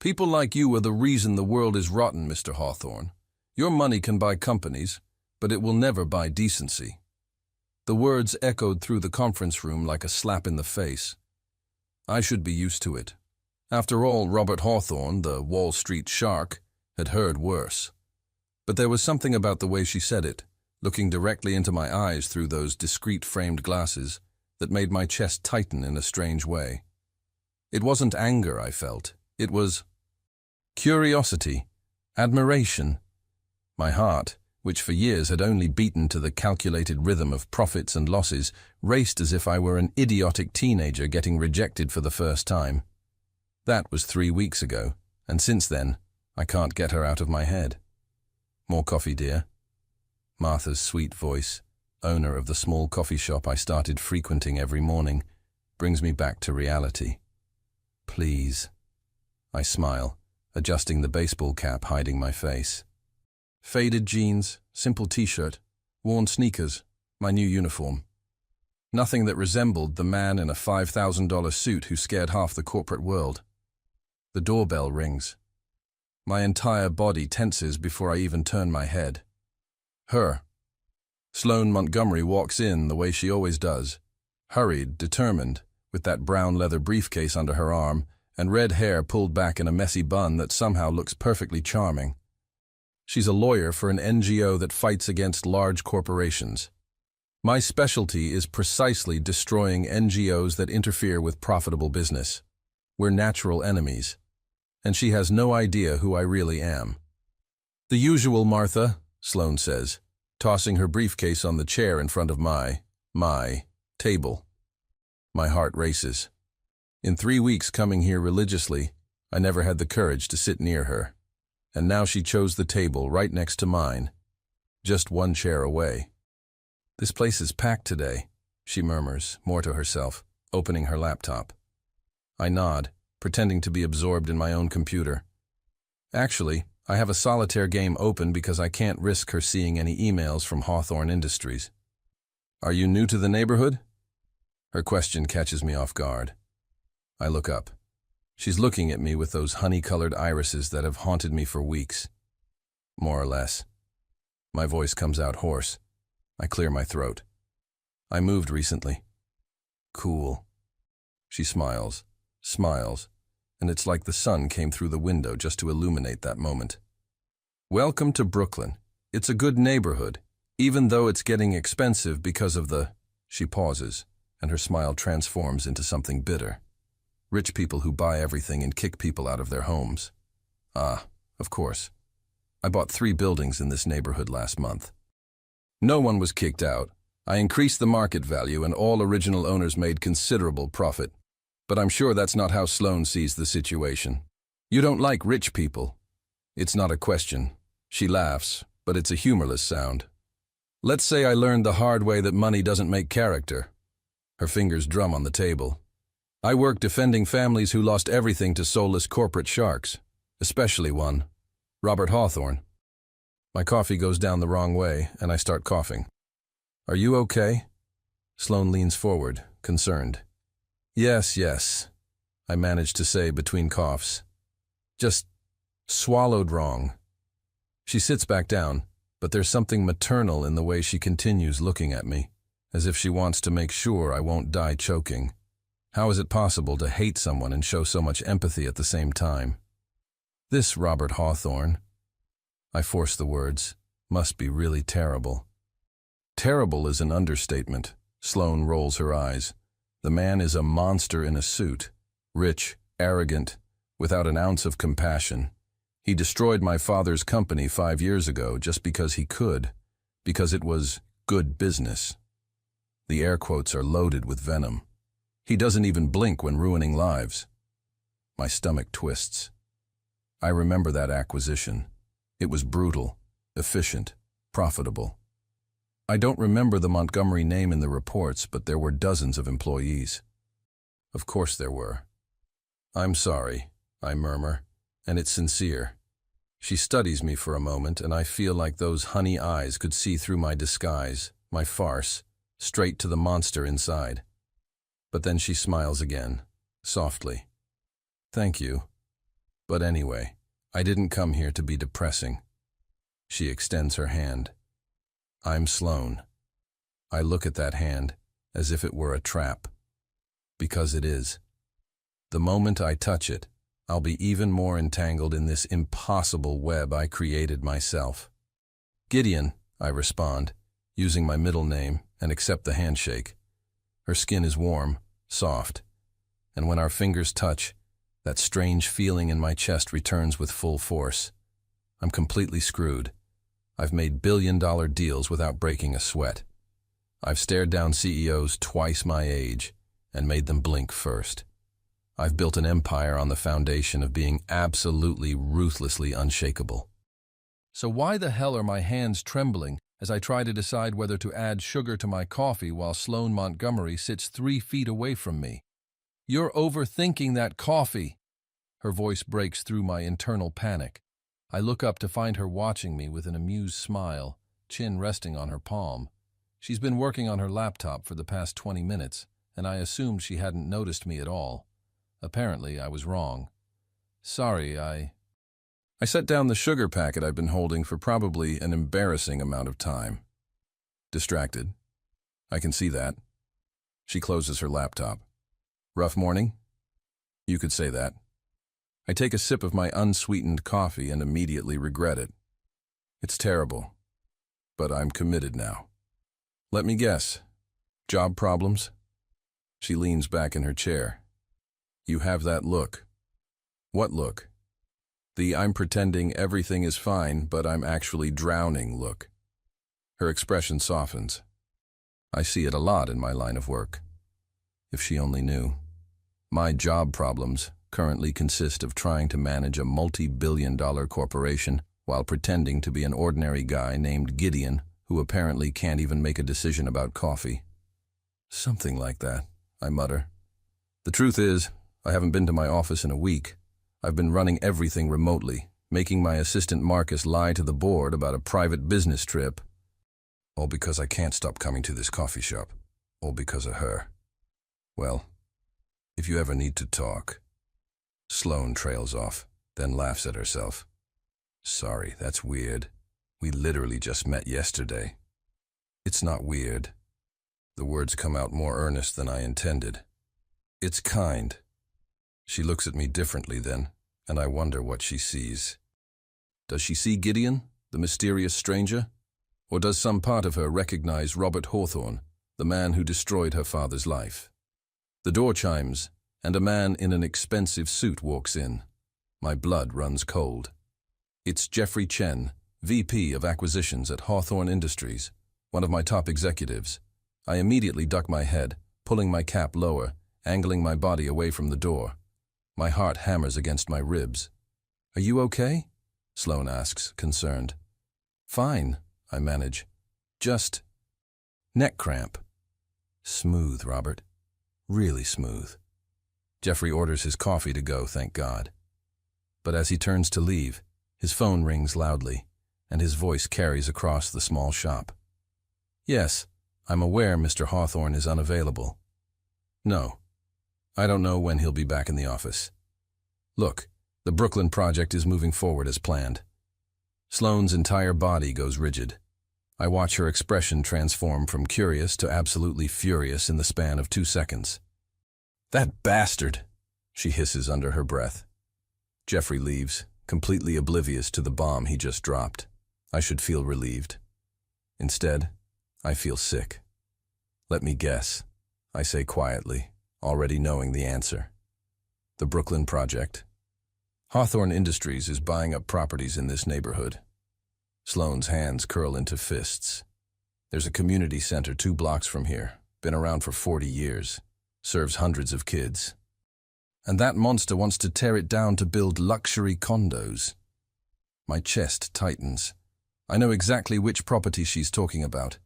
People like you are the reason the world is rotten, Mr. Hawthorne. Your money can buy companies, but it will never buy decency." The words echoed through the conference room like a slap in the face. I should be used to it. After all, Robert Hawthorne, the Wall Street shark, had heard worse. But there was something about the way she said it, looking directly into my eyes through those discreet framed glasses, that made my chest tighten in a strange way. It wasn't anger I felt. It was curiosity, admiration. My heart, which for years had only beaten to the calculated rhythm of profits and losses, raced as if I were an idiotic teenager getting rejected for the first time. That was 3 weeks ago, and since then, I can't get her out of my head. "More coffee, dear?" Martha's sweet voice, owner of the small coffee shop I started frequenting every morning, brings me back to reality. "Please." I smile, adjusting the baseball cap hiding my face. Faded jeans, simple t-shirt, worn sneakers, my new uniform. Nothing that resembled the man in a $5,000 suit who scared half the corporate world. The doorbell rings. My entire body tenses before I even turn my head. Her. Sloane Montgomery walks in the way she always does, hurried, determined, with that brown leather briefcase under her arm and red hair pulled back in a messy bun that somehow looks perfectly charming. She's a lawyer for an NGO that fights against large corporations. My specialty is precisely destroying NGOs that interfere with profitable business. We're natural enemies. And she has no idea who I really am. "The usual, Martha," Sloane says, tossing her briefcase on the chair in front of my table. My heart races. In 3 weeks coming here religiously, I never had the courage to sit near her. And now she chose the table right next to mine, just one chair away. "This place is packed today," she murmurs, more to herself, opening her laptop. I nod, pretending to be absorbed in my own computer. Actually, I have a solitaire game open because I can't risk her seeing any emails from Hawthorne Industries. "Are you new to the neighborhood?" Her question catches me off guard. I look up. She's looking at me with those honey-colored irises that have haunted me for weeks. More or less. My voice comes out hoarse. I clear my throat. "I moved recently." "Cool." She smiles, and it's like the sun came through the window just to illuminate that moment. "Welcome to Brooklyn. It's a good neighborhood, even though it's getting expensive because of the—" She pauses, and her smile transforms into something bitter. "Rich people who buy everything and kick people out of their homes." Ah, of course. I bought 3 buildings in this neighborhood last month. No one was kicked out. I increased the market value and all original owners made considerable profit. But I'm sure that's not how Sloane sees the situation. "You don't like rich people." It's not a question. She laughs, but it's a humorless sound. "Let's say I learned the hard way that money doesn't make character." Her fingers drum on the table. "I work defending families who lost everything to soulless corporate sharks, especially one, Robert Hawthorne." My coffee goes down the wrong way, and I start coughing. "Are you okay?" Sloane leans forward, concerned. Yes, I manage to say between coughs. "Just swallowed wrong." She sits back down, but there's something maternal in the way she continues looking at me, as if she wants to make sure I won't die choking. How is it possible to hate someone and show so much empathy at the same time? This Robert Hawthorne, I force the words, must be really terrible. Terrible is an understatement. Sloane rolls her eyes. The man is a monster in a suit, rich, arrogant, without an ounce of compassion. He destroyed my father's company 5 years ago just because he could, because it was good business. The air quotes are loaded with venom. He doesn't even blink when ruining lives. My stomach twists. I remember that acquisition. It was brutal, efficient, profitable. I don't remember the Montgomery name in the reports, but there were dozens of employees. Of course there were. "I'm sorry," I murmur, and it's sincere. She studies me for a moment, and I feel like those honey eyes could see through my disguise, my farce, straight to the monster inside. But then she smiles again, softly. "Thank you. But anyway, I didn't come here to be depressing. She extends her hand. I'm Sloan. I look at that hand as if it were a trap. Because it is. The moment I touch it, I'll be even more entangled in this impossible web I created myself. Gideon, I respond, using my middle name, and accept the handshake. Her skin is warm, soft, and when our fingers touch, that strange feeling in my chest returns with full force. I'm completely screwed. I've made billion-dollar deals without breaking a sweat. I've stared down CEOs twice my age and made them blink first. I've built an empire on the foundation of being absolutely, ruthlessly unshakable. So why the hell are my hands trembling as I try to decide whether to add sugar to my coffee while Sloan Montgomery sits 3 feet away from me? You're overthinking that coffee. Her voice breaks through my internal panic. I look up to find her watching me with an amused smile, chin resting on her palm. She's been working on her laptop for the past 20 minutes, and I assumed she hadn't noticed me at all. Apparently, I was wrong. Sorry, I set down the sugar packet I've been holding for probably an embarrassing amount of time. Distracted. I can see that. She closes her laptop. Rough morning? You could say that. I take a sip of my unsweetened coffee and immediately regret it. It's terrible. But I'm committed now. Let me guess. Job problems? She leans back in her chair. You have that look. What look? The I'm pretending everything is fine, but I'm actually drowning look. Her expression softens. I see it a lot in my line of work. If she only knew. My job problems currently consist of trying to manage a multi-billion-dollar corporation while pretending to be an ordinary guy named Gideon who apparently can't even make a decision about coffee. Something like that, I mutter. The truth is, I haven't been to my office in a week. I've been running everything remotely, making my assistant Marcus lie to the board about a private business trip. All because I can't stop coming to this coffee shop. All because of her. Well, if you ever need to talk. Sloan trails off, then laughs at herself. Sorry, that's weird. We literally just met yesterday. It's not weird. The words come out more earnest than I intended. It's kind. She looks at me differently then, and I wonder what she sees. Does she see Gideon, the mysterious stranger? Or does some part of her recognize Robert Hawthorne, the man who destroyed her father's life? The door chimes, and a man in an expensive suit walks in. My blood runs cold. It's Jeffrey Chen, VP of Acquisitions at Hawthorne Industries, one of my top executives. I immediately duck my head, pulling my cap lower, angling my body away from the door. My heart hammers against my ribs. Are you okay? Sloan asks, concerned. Fine, I manage. Just neck cramp. Smooth, Robert. Really smooth. Jeffrey orders his coffee to go, thank God. But as he turns to leave, his phone rings loudly, and his voice carries across the small shop. Yes, I'm aware Mr. Hawthorne is unavailable. No, I don't know when he'll be back in the office. Look, the Brooklyn project is moving forward as planned. Sloane's entire body goes rigid. I watch her expression transform from curious to absolutely furious in the span of 2 seconds. That bastard, she hisses under her breath. Jeffrey leaves, completely oblivious to the bomb he just dropped. I should feel relieved. Instead, I feel sick. Let me guess, I say quietly, already knowing the answer. The Brooklyn project. Hawthorne Industries is buying up properties in this neighborhood. Sloane's hands curl into fists. There's a community center 2 blocks from here, been around for 40 years, serves hundreds of kids. And that monster wants to tear it down to build luxury condos. My chest tightens. I know exactly which property she's talking about.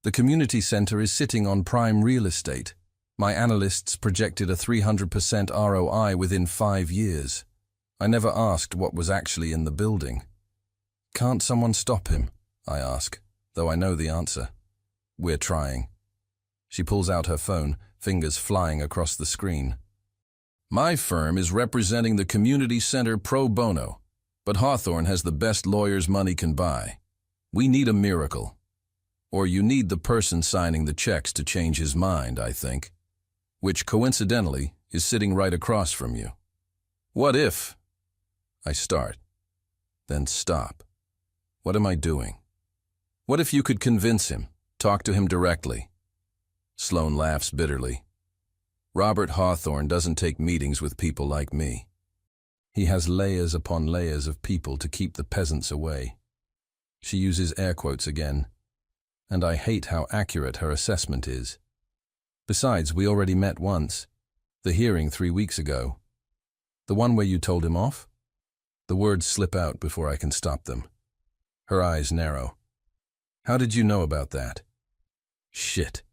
The community center is sitting on prime real estate. My analysts projected a 300% ROI within 5 years. I never asked what was actually in the building. Can't someone stop him? I ask, though I know the answer. We're trying. She pulls out her phone, fingers flying across the screen. My firm is representing the community center pro bono, but Hawthorne has the best lawyers money can buy. We need a miracle. Or you need the person signing the checks to change his mind, I think, which coincidentally is sitting right across from you. What if? I start, then stop. What am I doing? What if you could convince him, talk to him directly? Sloane laughs bitterly. Robert Hawthorne doesn't take meetings with people like me. He has layers upon layers of people to keep the peasants away. She uses air quotes again, and I hate how accurate her assessment is. Besides, we already met once, the hearing 3 weeks ago. The one where you told him off? The words slip out before I can stop them. Her eyes narrow. How did you know about that? Shit.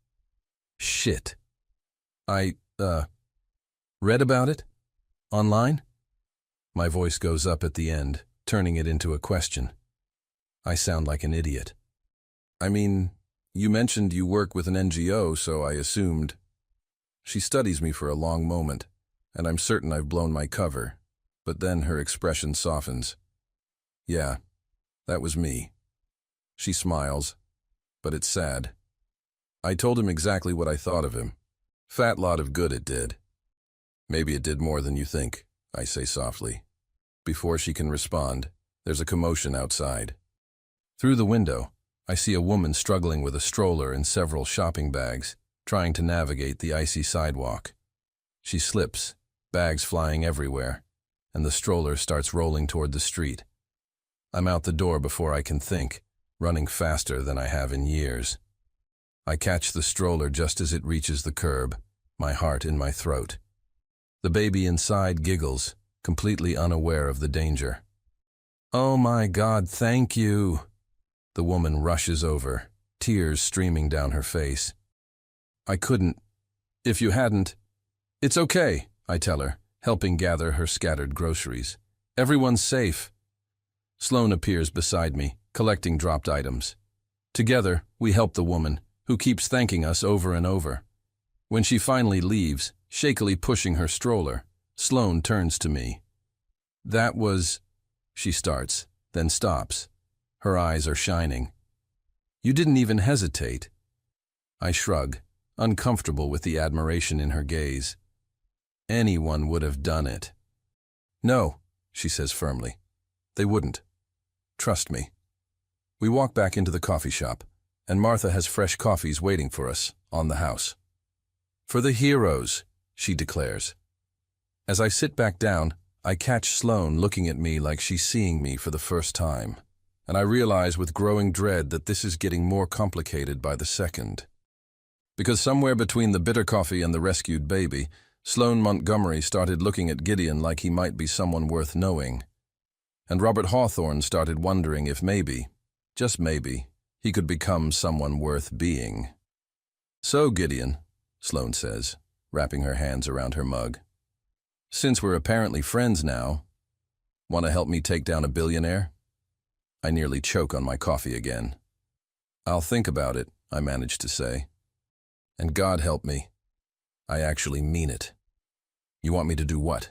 Shit. I, read about it? Online? My voice goes up at the end, turning it into a question. I sound like an idiot. I mean, you mentioned you work with an NGO, so I assumed. She studies me for a long moment, and I'm certain I've blown my cover, but then her expression softens. Yeah, that was me. She smiles, but it's sad. I told him exactly what I thought of him. Fat lot of good it did. Maybe it did more than you think, I say softly. Before she can respond, there's a commotion outside. Through the window, I see a woman struggling with a stroller and several shopping bags, trying to navigate the icy sidewalk. She slips, bags flying everywhere, and the stroller starts rolling toward the street. I'm out the door before I can think, running faster than I have in years. I catch the stroller just as it reaches the curb, my heart in my throat. The baby inside giggles, completely unaware of the danger. Oh my God, thank you! The woman rushes over, tears streaming down her face. I couldn't. If you hadn't. It's okay, I tell her, helping gather her scattered groceries. Everyone's safe. Sloane appears beside me, collecting dropped items. Together, we help the woman, who keeps thanking us over and over. When she finally leaves, shakily pushing her stroller, Sloane turns to me. That was... She starts, then stops. Her eyes are shining. You didn't even hesitate. I shrug, uncomfortable with the admiration in her gaze. Anyone would have done it. No, she says firmly. They wouldn't. Trust me. We walk back into the coffee shop, and Martha has fresh coffees waiting for us, on the house. For the heroes, she declares. As I sit back down, I catch Sloane looking at me like she's seeing me for the first time, and I realize with growing dread that this is getting more complicated by the second. Because somewhere between the bitter coffee and the rescued baby, Sloane Montgomery started looking at Gideon like he might be someone worth knowing. And Robert Hawthorne started wondering if maybe, just maybe, he could become someone worth being. So, Gideon, Sloane says, wrapping her hands around her mug. Since we're apparently friends now, want to help me take down a billionaire? I nearly choke on my coffee again. I'll think about it, I manage to say. And God help me, I actually mean it. You want me to do what?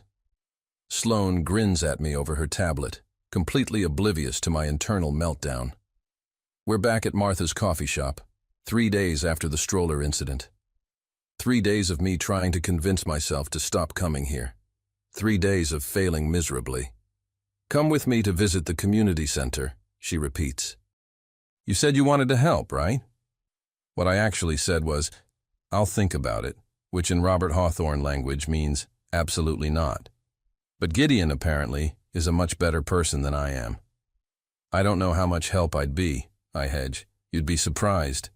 Sloane grins at me over her tablet, completely oblivious to my internal meltdown. We're back at Martha's coffee shop, 3 days after the stroller incident. 3 days of me trying to convince myself to stop coming here. 3 days of failing miserably. Come with me to visit the community center, she repeats. You said you wanted to help, right? What I actually said was, I'll think about it, which in Robert Hawthorne language means absolutely not. But Gideon, apparently, is a much better person than I am. I don't know how much help I'd be, I hedge. You'd be surprised.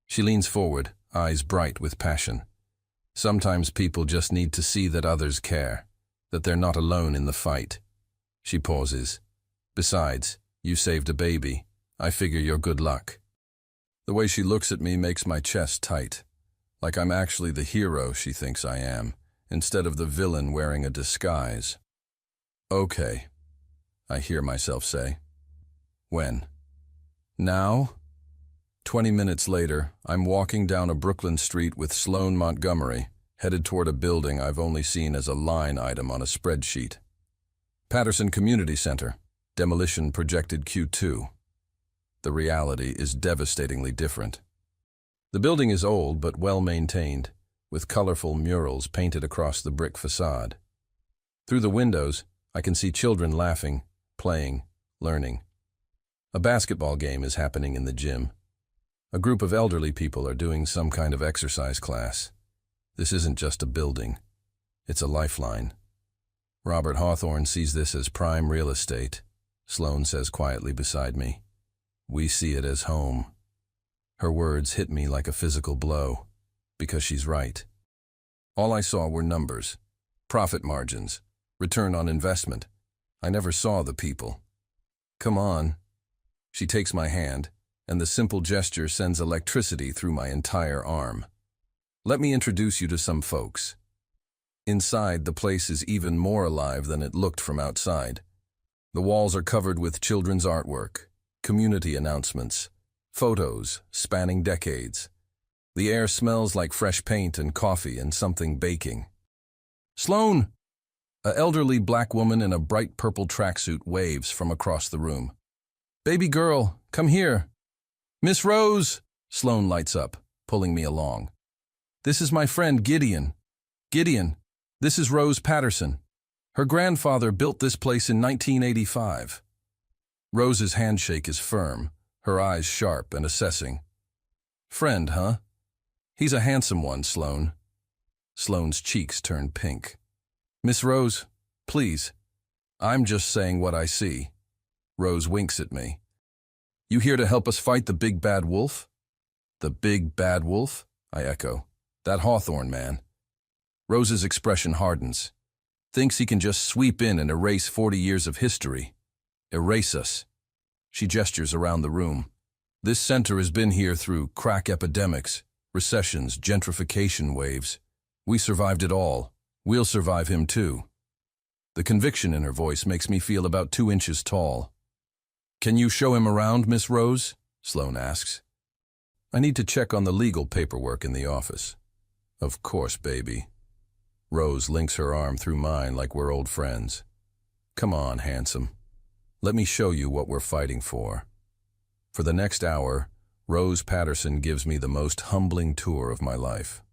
She leans forward, eyes bright with passion. Sometimes people just need to see that others care, that they're not alone in the fight. She pauses. Besides, you saved a baby. I figure you're good luck. The way she looks at me makes my chest tight, like I'm actually the hero she thinks I am, instead of the villain wearing a disguise. Okay, I hear myself say. When? Now? 20 minutes later, I'm walking down a Brooklyn street with Sloane Montgomery, headed toward a building I've only seen as a line item on a spreadsheet. Patterson Community Center, demolition projected Q2. The reality is devastatingly different. The building is old but well-maintained, with colorful murals painted across the brick facade. Through the windows, I can see children laughing, playing, learning. A basketball game is happening in the gym. A group of elderly people are doing some kind of exercise class. This isn't just a building. It's a lifeline. Robert Hawthorne sees this as prime real estate, Sloane says quietly beside me. We see it as home. Her words hit me like a physical blow, because she's right. All I saw were numbers, profit margins, return on investment. I never saw the people. Come on. She takes my hand, and the simple gesture sends electricity through my entire arm. Let me introduce you to some folks. Inside, the place is even more alive than it looked from outside. The walls are covered with children's artwork, community announcements, photos spanning decades. The air smells like fresh paint and coffee and something baking. Sloane! An elderly black woman in a bright purple tracksuit waves from across the room. Baby girl, come here. Miss Rose! Sloane lights up, pulling me along. This is my friend Gideon. Gideon, this is Rose Patterson. Her grandfather built this place in 1985. Rose's handshake is firm, her eyes sharp and assessing. Friend, huh? He's a handsome one, Sloane. Sloane's cheeks turn pink. Miss Rose, please. I'm just saying what I see. Rose winks at me. You here to help us fight the big bad wolf? The big bad wolf? I echo. That Hawthorne man. Rose's expression hardens. Thinks he can just sweep in and erase 40 years of history. Erase us. She gestures around the room. This center has been here through crack epidemics, recessions, gentrification waves. We survived it all. We'll survive him too. The conviction in her voice makes me feel about 2 inches tall. Can you show him around, Miss Rose? Sloane asks. I need to check on the legal paperwork in the office. Of course, baby. Rose links her arm through mine like we're old friends. Come on, handsome. Let me show you what we're fighting for. For the next hour, Rose Patterson gives me the most humbling tour of my life.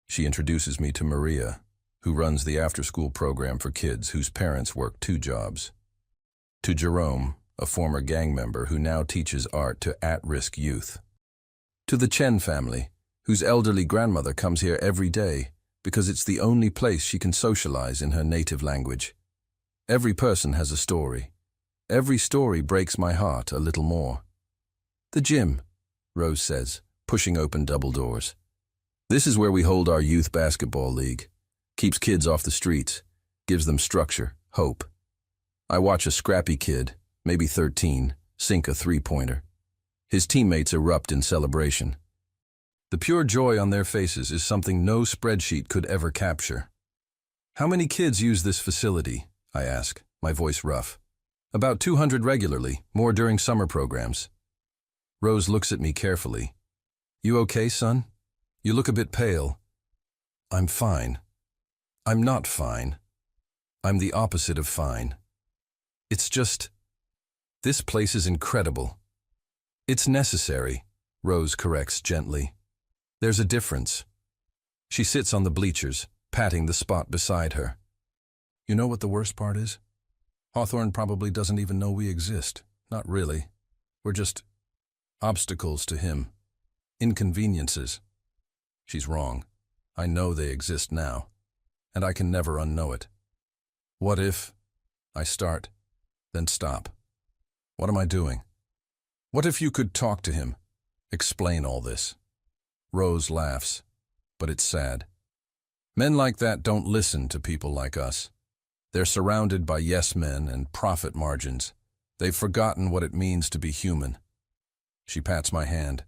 She introduces me to Maria, who runs the after-school program for kids whose parents work 2 jobs. To Jerome, a former gang member who now teaches art to at-risk youth. To the Chen family, whose elderly grandmother comes here every day because it's the only place she can socialize in her native language. Every person has a story. Every story breaks my heart a little more. The gym, Rose says, pushing open double doors. This is where we hold our youth basketball league. Keeps kids off the streets, gives them structure, hope. I watch a scrappy kid, maybe 13, sink a three-pointer. His teammates erupt in celebration. The pure joy on their faces is something no spreadsheet could ever capture. How many kids use this facility? I ask, my voice rough. About 200 regularly, more during summer programs. Rose looks at me carefully. You okay, son? You look a bit pale. I'm fine. I'm not fine. I'm the opposite of fine. It's just, this place is incredible. It's necessary, Rose corrects gently. There's a difference. She sits on the bleachers, patting the spot beside her. You know what the worst part is? Hawthorne probably doesn't even know we exist. Not really. We're just obstacles to him. Inconveniences. She's wrong. I know they exist now, and I can never unknow it. What if I start, then stop? What am I doing? What if you could talk to him, explain all this? Rose laughs, but it's sad. Men like that don't listen to people like us. They're surrounded by yes men and profit margins. They've forgotten what it means to be human. She pats my hand.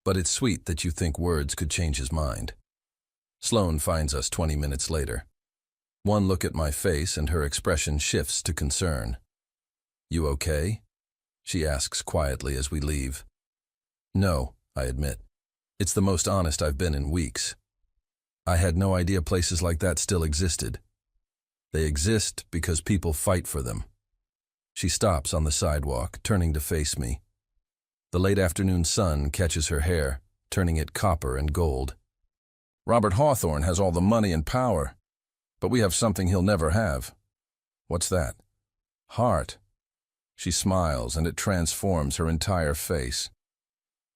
But it's sweet that you think words could change his mind. Sloane finds us 20 minutes later. One look at my face and her expression shifts to concern. You okay? She asks quietly as we leave. No, I admit. It's the most honest I've been in weeks. I had no idea places like that still existed. They exist because people fight for them. She stops on the sidewalk, turning to face me. The late afternoon sun catches her hair, turning it copper and gold. Robert Hawthorne has all the money and power, but we have something he'll never have. What's that? Heart. She smiles, and it transforms her entire face.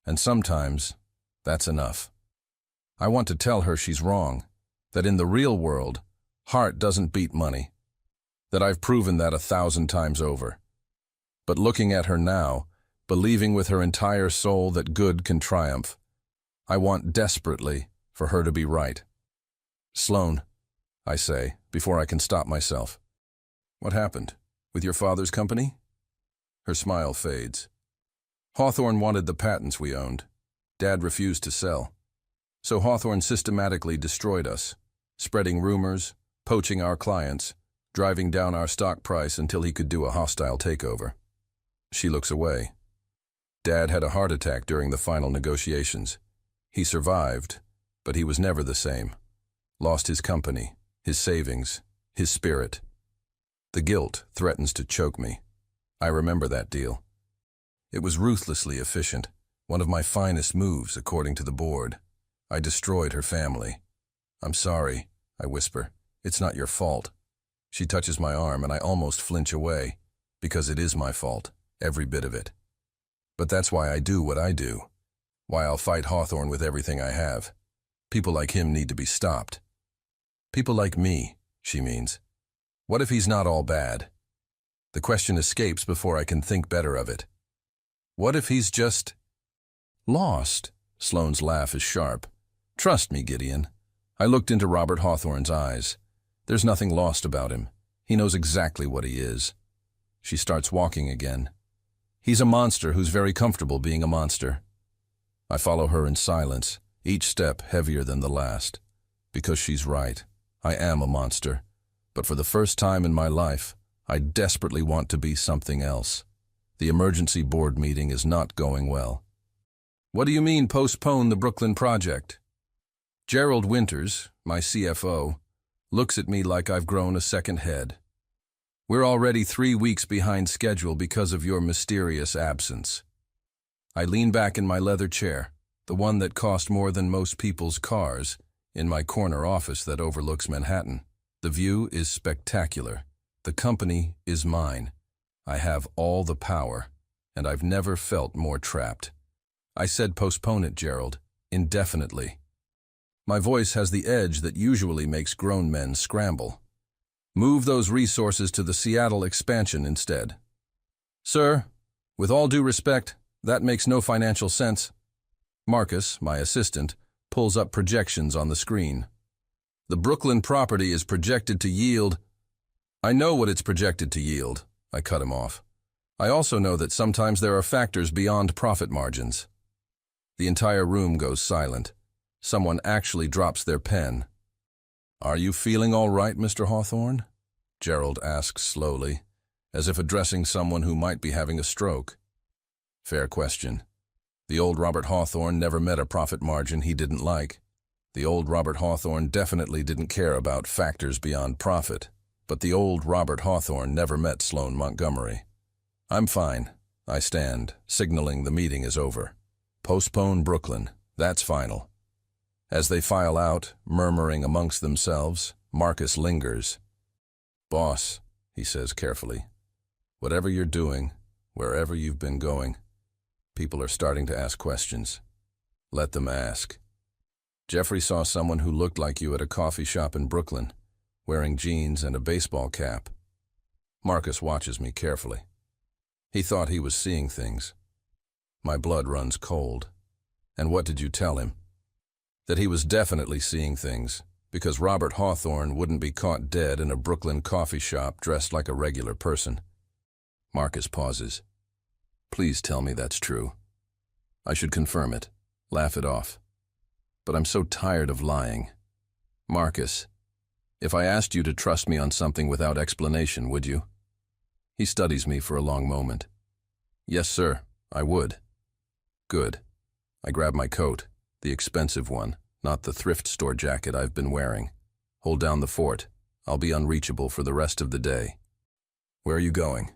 And sometimes, that's enough. I want to tell her she's wrong, that in the real world, heart doesn't beat money, that I've proven that 1,000 times over. But looking at her now, believing with her entire soul that good can triumph, I want desperately for her to be right. Sloan, I say, before I can stop myself. What happened? With your father's company? Her smile fades. Hawthorne wanted the patents we owned. Dad refused to sell. So Hawthorne systematically destroyed us, spreading rumors, poaching our clients, driving down our stock price until he could do a hostile takeover. She looks away. Dad had a heart attack during the final negotiations. He survived, but he was never the same. Lost his company, his savings, his spirit. The guilt threatens to choke me. I remember that deal. It was ruthlessly efficient, one of my finest moves according to the board. I destroyed her family. I'm sorry, I whisper. It's not your fault. She touches my arm and I almost flinch away, because it is my fault, every bit of it. But that's why I do what I do, why I'll fight Hawthorne with everything I have. People like him need to be stopped. People like me, she means. What if he's not all bad? The question escapes before I can think better of it. What if he's just lost? Sloane's laugh is sharp. Trust me, Gideon. I looked into Robert Hawthorne's eyes. There's nothing lost about him. He knows exactly what he is. She starts walking again. He's a monster who's very comfortable being a monster. I follow her in silence, each step heavier than the last. Because she's right. I am a monster. But for the first time in my life, I desperately want to be something else. The emergency board meeting is not going well. What do you mean postpone the Brooklyn project? Gerald Winters, my CFO, looks at me like I've grown a second head. We're already 3 weeks behind schedule because of your mysterious absence. I lean back in my leather chair, the one that cost more than most people's cars, in my corner office that overlooks Manhattan. The view is spectacular. The company is mine. I have all the power, and I've never felt more trapped. I said postpone it, Gerald, indefinitely. My voice has the edge that usually makes grown men scramble. Move those resources to the Seattle expansion instead. Sir, with all due respect, that makes no financial sense. Marcus, my assistant, pulls up projections on the screen. The Brooklyn property is projected to yield. I know what it's projected to yield, I cut him off. I also know that sometimes there are factors beyond profit margins. The entire room goes silent. Someone actually drops their pen. Are you feeling all right, Mr. Hawthorne? Gerald asks slowly, as if addressing someone who might be having a stroke. Fair question. The old Robert Hawthorne never met a profit margin he didn't like. The old Robert Hawthorne definitely didn't care about factors beyond profit. But the old Robert Hawthorne never met Sloan Montgomery. I'm fine. I stand, signaling the meeting is over. Postpone Brooklyn. That's final. As they file out, murmuring amongst themselves, Marcus lingers. Boss, he says carefully, whatever you're doing, wherever you've been going, people are starting to ask questions. Let them ask. Jeffrey saw someone who looked like you at a coffee shop in Brooklyn, wearing jeans and a baseball cap. Marcus watches me carefully. He thought he was seeing things. My blood runs cold. And what did you tell him? That he was definitely seeing things, because Robert Hawthorne wouldn't be caught dead in a Brooklyn coffee shop dressed like a regular person. Marcus pauses. Please tell me that's true. I should confirm it, laugh it off. But I'm so tired of lying. Marcus, if I asked you to trust me on something without explanation, would you? He studies me for a long moment. Yes, sir, I would. Good. I grab my coat, the expensive one, not the thrift store jacket I've been wearing. Hold down the fort. I'll be unreachable for the rest of the day. Where are you going?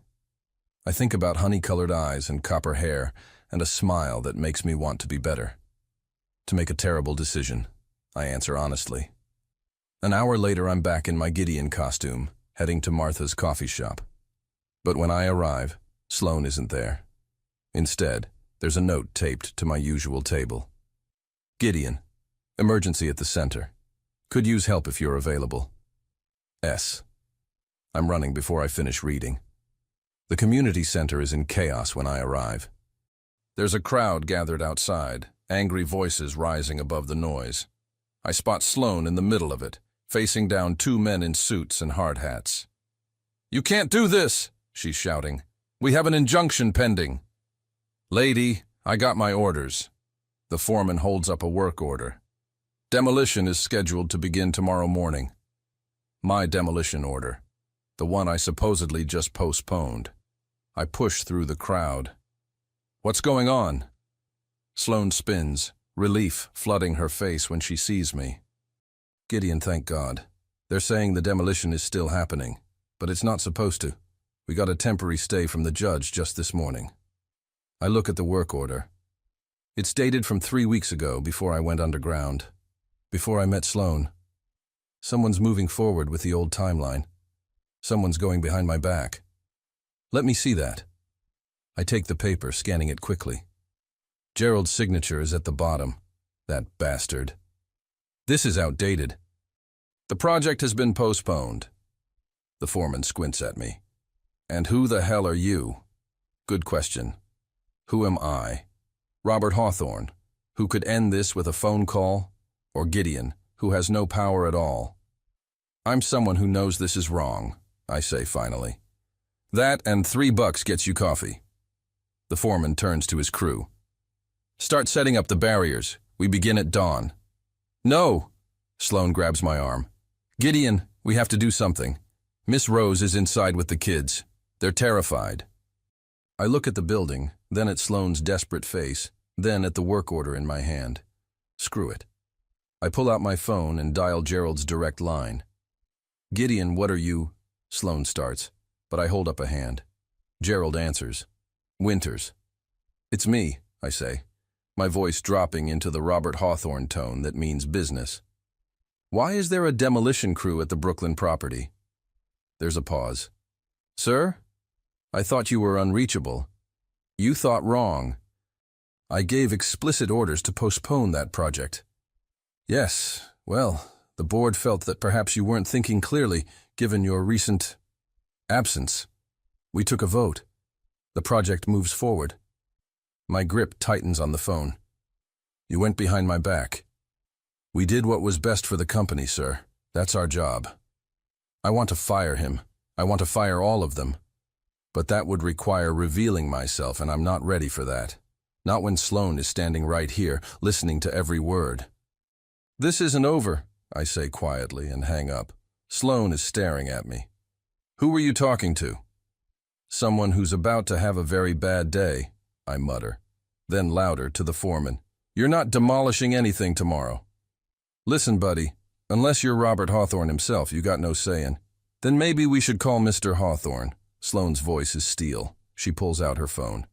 I think about honey-colored eyes and copper hair and a smile that makes me want to be better. To make a terrible decision, I answer honestly. An hour later, I'm back in my Gideon costume, heading to Martha's coffee shop. But when I arrive, Sloane isn't there. Instead, there's a note taped to my usual table. Gideon, emergency at the center. Could use help if you're available. S. I'm running before I finish reading. The community center is in chaos when I arrive. There's a crowd gathered outside, angry voices rising above the noise. I spot Sloane in the middle of it, facing down two men in suits and hard hats. "You can't do this," she's shouting. "We have an injunction pending." "Lady, I got my orders." The foreman holds up a work order. "Demolition is scheduled to begin tomorrow morning." My demolition order, the one I supposedly just postponed. I push through the crowd. "What's going on?" Sloane spins, relief flooding her face when she sees me. "Gideon, thank God. They're saying the demolition is still happening, but it's not supposed to. We got a temporary stay from the judge just this morning." I look at the work order. It's dated from 3 weeks ago, before I went underground, before I met Sloane. Someone's moving forward with the old timeline. Someone's going behind my back. "Let me see that." I take the paper, scanning it quickly. Gerald's signature is at the bottom. That bastard. This is outdated. "The project has been postponed." The foreman squints at me. "And who the hell are you?" Good question. Who am I? Robert Hawthorne, who could end this with a phone call? Or Gideon, who has no power at all? "I'm someone who knows this is wrong," I say finally. "That and $3 gets you coffee." The foreman turns to his crew. "Start setting up the barriers. We begin at dawn." "No!" Sloane grabs my arm. "Gideon, we have to do something. Miss Rose is inside with the kids. They're terrified." I look at the building, then at Sloane's desperate face, then at the work order in my hand. Screw it. I pull out my phone and dial Gerald's direct line. "Gideon, what are you?" Sloane starts, but I hold up a hand. Gerald answers. "Winters." "It's me," I say, my voice dropping into the Robert Hawthorne tone that means business. "Why is there a demolition crew at the Brooklyn property?" There's a pause. "Sir? I thought you were unreachable." "You thought wrong. I gave explicit orders to postpone that project." "Yes, well, the board felt that perhaps you weren't thinking clearly, given your recent absence. We took a vote. The project moves forward." My grip tightens on the phone. "You went behind my back." "We did what was best for the company, sir. That's our job." "I want to fire him. I want to fire all of them. But that would require revealing myself, and I'm not ready for that. Not when Sloane is standing right here, listening to every word." "This isn't over," I say quietly and hang up. Sloane is staring at me. "Who were you talking to?" "Someone who's about to have a very bad day," I mutter. Then louder to the foreman. "You're not demolishing anything tomorrow." "Listen, buddy, unless you're Robert Hawthorne himself, you got no saying." "Then maybe we should call Mr. Hawthorne." Sloane's voice is steel. She pulls out her phone.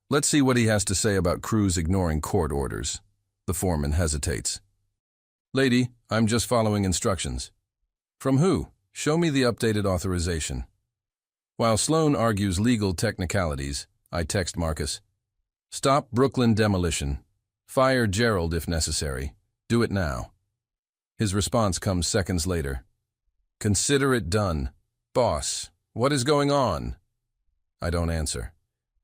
"Let's see what he has to say about crews ignoring court orders." The foreman hesitates. "Lady, I'm just following instructions." "From who? Show me the updated authorization." While Sloane argues legal technicalities, I text Marcus. "Stop Brooklyn demolition. Fire Gerald if necessary. Do it now." His response comes seconds later. "Consider it done. Boss, what is going on?" I don't answer,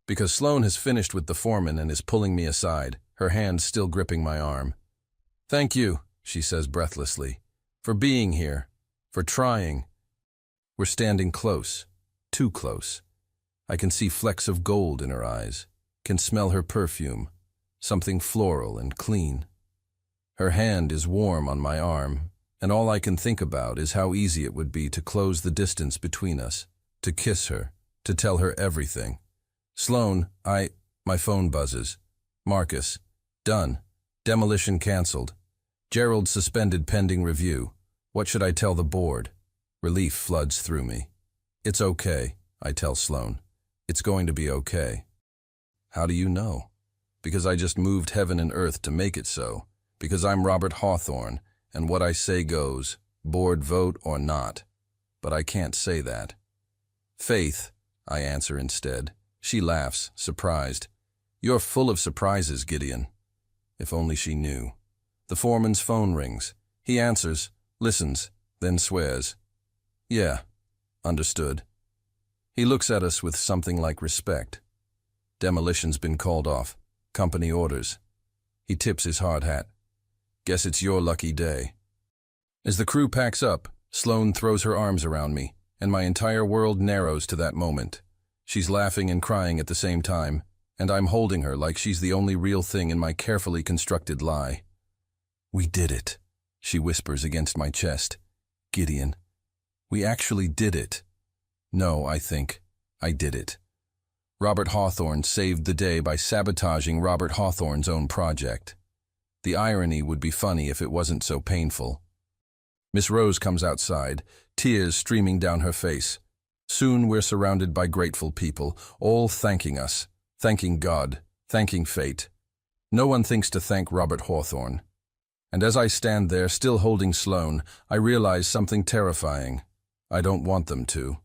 because Sloane has finished with the foreman and is pulling me aside, her hand still gripping my arm. "Thank you," she says breathlessly, "for being here, for trying." We're standing close, too close. I can see flecks of gold in her eyes, can smell her perfume, something floral and clean. Her hand is warm on my arm, and all I can think about is how easy it would be to close the distance between us, to kiss her, to tell her everything. "Sloane, my phone buzzes. Marcus, done. Demolition canceled. Gerald suspended pending review. What should I tell the board? Relief floods through me. It's okay, I tell Sloane. It's going to be okay. How do you know? Because I just moved heaven and earth to make it so. Because I'm Robert Hawthorne, and what I say goes, board vote or not. But I can't say that. Faith, I answer instead. She laughs, surprised. You're full of surprises, Gideon. If only she knew. The foreman's phone rings. He answers, listens, then swears. Yeah, understood. He looks at us with something like respect. Demolition's been called off. Company orders. He tips his hard hat. Guess it's your lucky day. As the crew packs up, Sloane throws her arms around me, and my entire world narrows to that moment. She's laughing and crying at the same time, and I'm holding her like she's the only real thing in my carefully constructed lie. We did it, she whispers against my chest. Gideon, we actually did it. No, I think. I did it. Robert Hawthorne saved the day by sabotaging Robert Hawthorne's own project. The irony would be funny if it wasn't so painful. Miss Rose comes outside, tears streaming down her face. Soon we're surrounded by grateful people, all thanking us, thanking God, thanking fate. No one thinks to thank Robert Hawthorne. And as I stand there, still holding Sloane, I realize something terrifying. I don't want them to.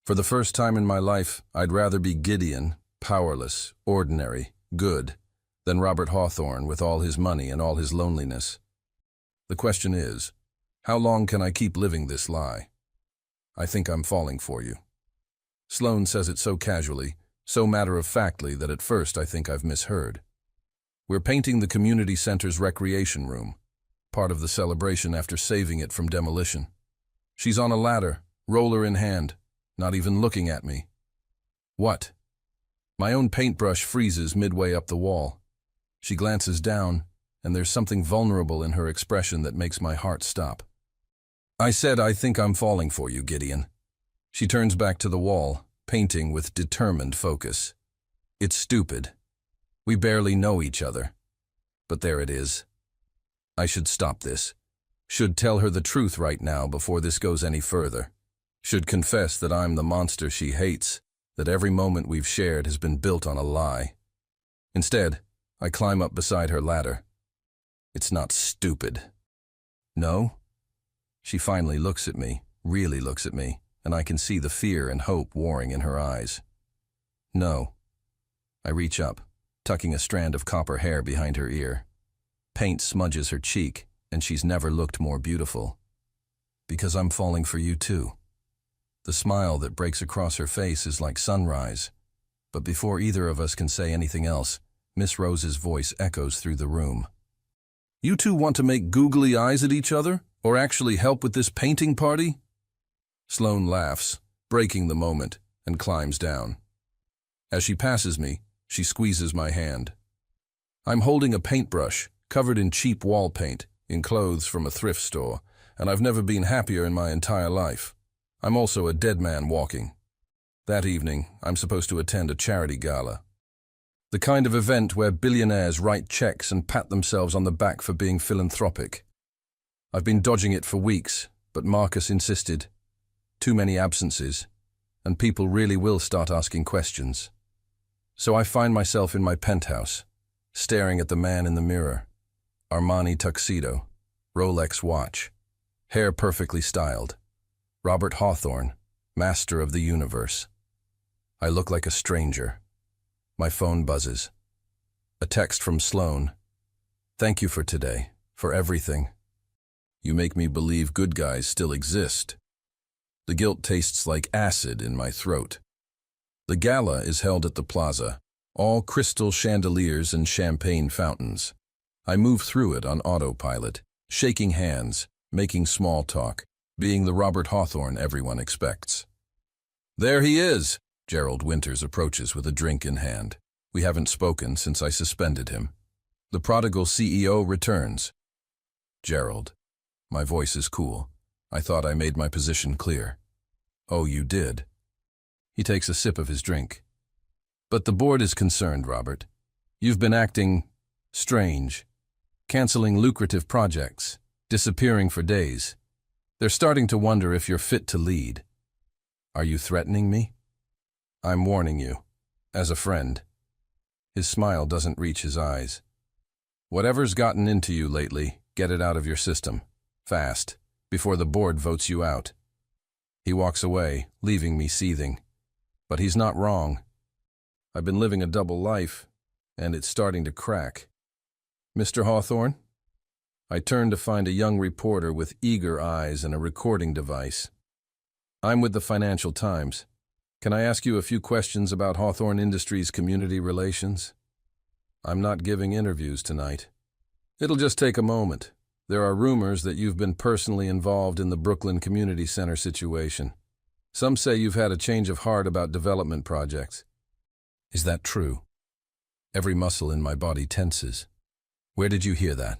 For the first time in my life, I'd rather be Gideon, powerless, ordinary, good, than Robert Hawthorne with all his money and all his loneliness. The question is, how long can I keep living this lie? I think I'm falling for you. Sloane says it so casually, so matter-of-factly that at first I think I've misheard. We're painting the community center's recreation room, part of the celebration after saving it from demolition. She's on a ladder, roller in hand, not even looking at me. What? My own paintbrush freezes midway up the wall. She glances down, and there's something vulnerable in her expression that makes my heart stop. I said I think I'm falling for you, Gideon. She turns back to the wall, painting with determined focus. It's stupid. We barely know each other. But there it is. I should stop this. Should tell her the truth right now before this goes any further. Should confess that I'm the monster she hates, that every moment we've shared has been built on a lie. Instead, I climb up beside her ladder. It's not stupid. No? She finally looks at me, really looks at me, and I can see the fear and hope warring in her eyes. No. I reach up, tucking a strand of copper hair behind her ear. Paint smudges her cheek, and she's never looked more beautiful. Because I'm falling for you too. The smile that breaks across her face is like sunrise. But before either of us can say anything else, Miss Rose's voice echoes through the room. You two want to make googly eyes at each other, or actually help with this painting party? Sloane laughs, breaking the moment, and climbs down. As she passes me, she squeezes my hand. I'm holding a paintbrush, covered in cheap wall paint, in clothes from a thrift store, and I've never been happier in my entire life. I'm also a dead man walking. That evening, I'm supposed to attend a charity gala. The kind of event where billionaires write checks and pat themselves on the back for being philanthropic. I've been dodging it for weeks, but Marcus insisted. Too many absences, and people really will start asking questions. So I find myself in my penthouse, staring at the man in the mirror. Armani tuxedo, Rolex watch, hair perfectly styled. Robert Hawthorne, master of the universe. I look like a stranger. My phone buzzes. A text from Sloane. Thank you for today, for everything. You make me believe good guys still exist. The guilt tastes like acid in my throat. The gala is held at the plaza, all crystal chandeliers and champagne fountains. I move through it on autopilot, shaking hands, making small talk, being the Robert Hawthorne everyone expects. There he is! Gerald Winters approaches with a drink in hand. We haven't spoken since I suspended him. The prodigal CEO returns. Gerald. My voice is cool. I thought I made my position clear. Oh, you did? He takes a sip of his drink. But the board is concerned, Robert. You've been acting strange. canceling lucrative projects, disappearing for days. They're starting to wonder if you're fit to lead. Are you threatening me? I'm warning you, as a friend. His smile doesn't reach his eyes. Whatever's gotten into you lately, get it out of your system, fast, before the board votes you out. He walks away, leaving me seething. But he's not wrong. I've been living a double life, and it's starting to crack. Mr. Hawthorne? I turn to find a young reporter with eager eyes and a recording device. I'm with the Financial Times. Can I ask you a few questions about Hawthorne Industries' community relations? I'm not giving interviews tonight. It'll just take a moment. There are rumors that you've been personally involved in the Brooklyn Community Center situation. Some say you've had a change of heart about development projects. Is that true? Every muscle in my body tenses. Where did you hear that?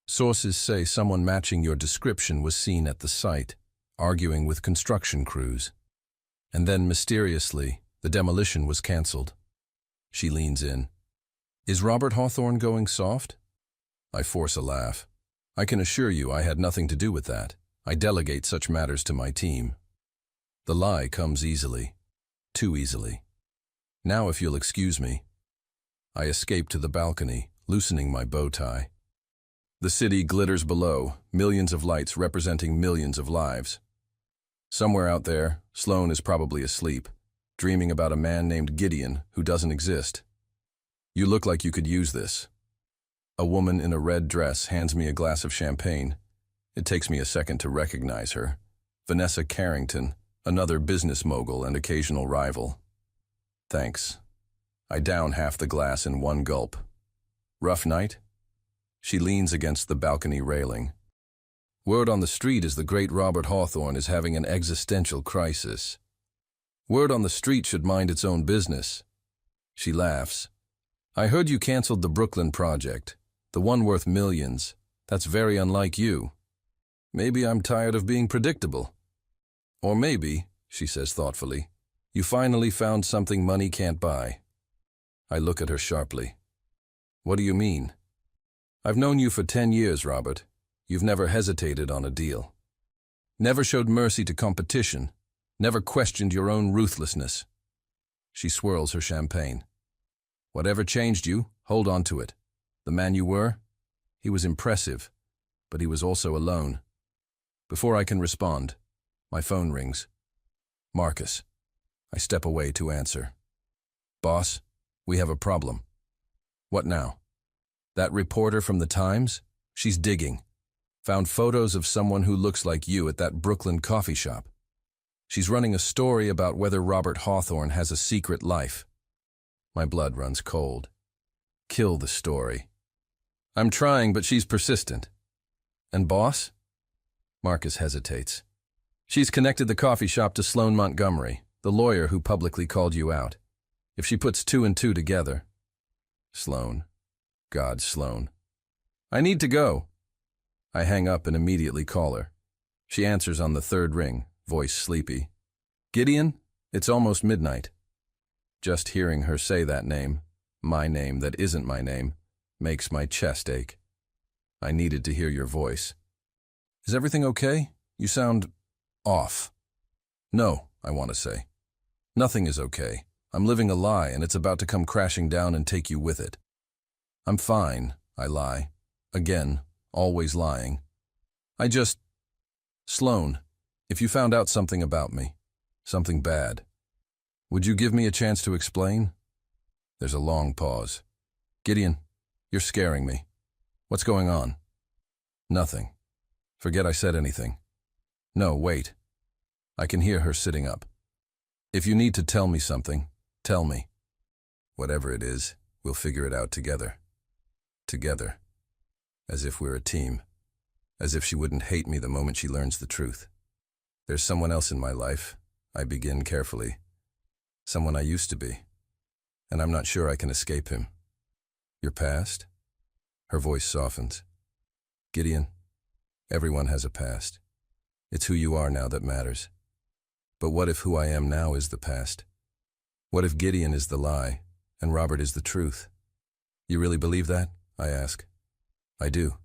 Sources say someone matching your description was seen at the site, arguing with construction crews. And then, mysteriously, the demolition was canceled. She leans in. Is Robert Hawthorne going soft? I force a laugh. I can assure you I had nothing to do with that. I delegate such matters to my team. The lie comes easily. Too easily. Now, if you'll excuse me. I escape to the balcony, loosening my bow tie. The city glitters below, millions of lights representing millions of lives. Somewhere out there, Sloan is probably asleep, dreaming about a man named Gideon who doesn't exist. You look like you could use this. A woman in a red dress hands me a glass of champagne. It takes me a second to recognize her. Vanessa Carrington, another business mogul and occasional rival. Thanks. I down half the glass in one gulp. Rough night? She leans against the balcony railing. Word on the street is the great Robert Hawthorne is having an existential crisis. Word on the street should mind its own business. She laughs. I heard you canceled the Brooklyn project, the one worth millions. That's very unlike you. Maybe I'm tired of being predictable. Or maybe, she says thoughtfully, you finally found something money can't buy. I look at her sharply. What do you mean? I've known you for 10 years, Robert. You've never hesitated on a deal. Never showed mercy to competition. Never questioned your own ruthlessness. She swirls her champagne. Whatever changed you, hold on to it. The man you were, he was impressive, but he was also alone. Before I can respond, my phone rings. Marcus. I step away to answer. Boss, we have a problem. What now? That reporter from the Times? She's digging. Found photos of someone who looks like you at that Brooklyn coffee shop. She's running a story about whether Robert Hawthorne has a secret life. My blood runs cold. Kill the story. I'm trying, but she's persistent. And boss? Marcus hesitates. She's connected the coffee shop to Sloan Montgomery, the lawyer who publicly called you out. If she puts 2 and 2 together. Sloan. God, Sloan. I need to go. I hang up and immediately call her. She answers on the 3rd ring, voice sleepy. Gideon, it's almost midnight. Just hearing her say that name, my name that isn't my name, makes my chest ache. I needed to hear your voice. Is everything okay? You sound off. No, I want to say. Nothing is okay. I'm living a lie and it's about to come crashing down and take you with it. I'm fine, I lie. Again, always lying. Sloan, if you found out something about me, something bad, would you give me a chance to explain? There's a long pause. Gideon, you're scaring me. What's going on? Nothing. Forget I said anything. No, wait. I can hear her sitting up. If you need to tell me something, tell me. Whatever it is, we'll figure it out together. Together. As if we're a team. As if she wouldn't hate me the moment she learns the truth. There's someone else in my life. I begin carefully. Someone I used to be. And I'm not sure I can escape him. Your past? Her voice softens. Gideon, everyone has a past. It's who you are now that matters. But what if who I am now is the past? What if Gideon is the lie, and Robert is the truth? You really believe that? I ask. I do.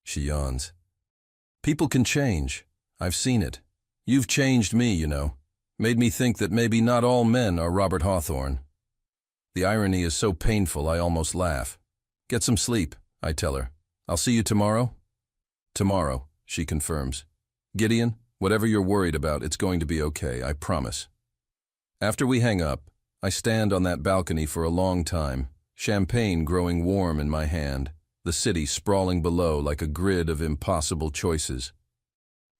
She yawns. People can change. I've seen it. You've changed me, you know. Made me think that maybe not all men are Robert Hawthorne. The irony is so painful I almost laugh. Get some sleep, I tell her. I'll see you tomorrow? Tomorrow, she confirms. Gideon, whatever you're worried about, it's going to be okay, I promise. After we hang up, I stand on that balcony for a long time, champagne growing warm in my hand, the city sprawling below like a grid of impossible choices.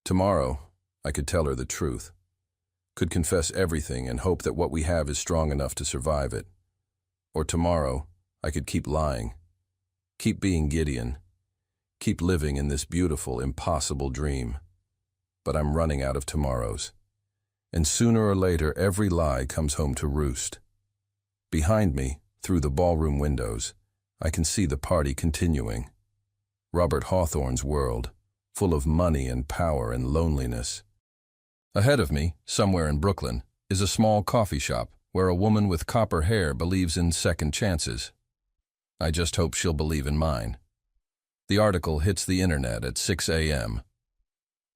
Tomorrow, I could tell her the truth. Could confess everything and hope that what we have is strong enough to survive it. Or tomorrow, I could keep lying. Keep being Gideon. Keep living in this beautiful, impossible dream. But I'm running out of tomorrows. And sooner or later, every lie comes home to roost. Behind me, through the ballroom windows, I can see the party continuing. Robert Hawthorne's world, full of money and power and loneliness. Ahead of me, somewhere in Brooklyn, is a small coffee shop where a woman with copper hair believes in second chances. I just hope she'll believe in mine. The article hits the internet at 6 a.m.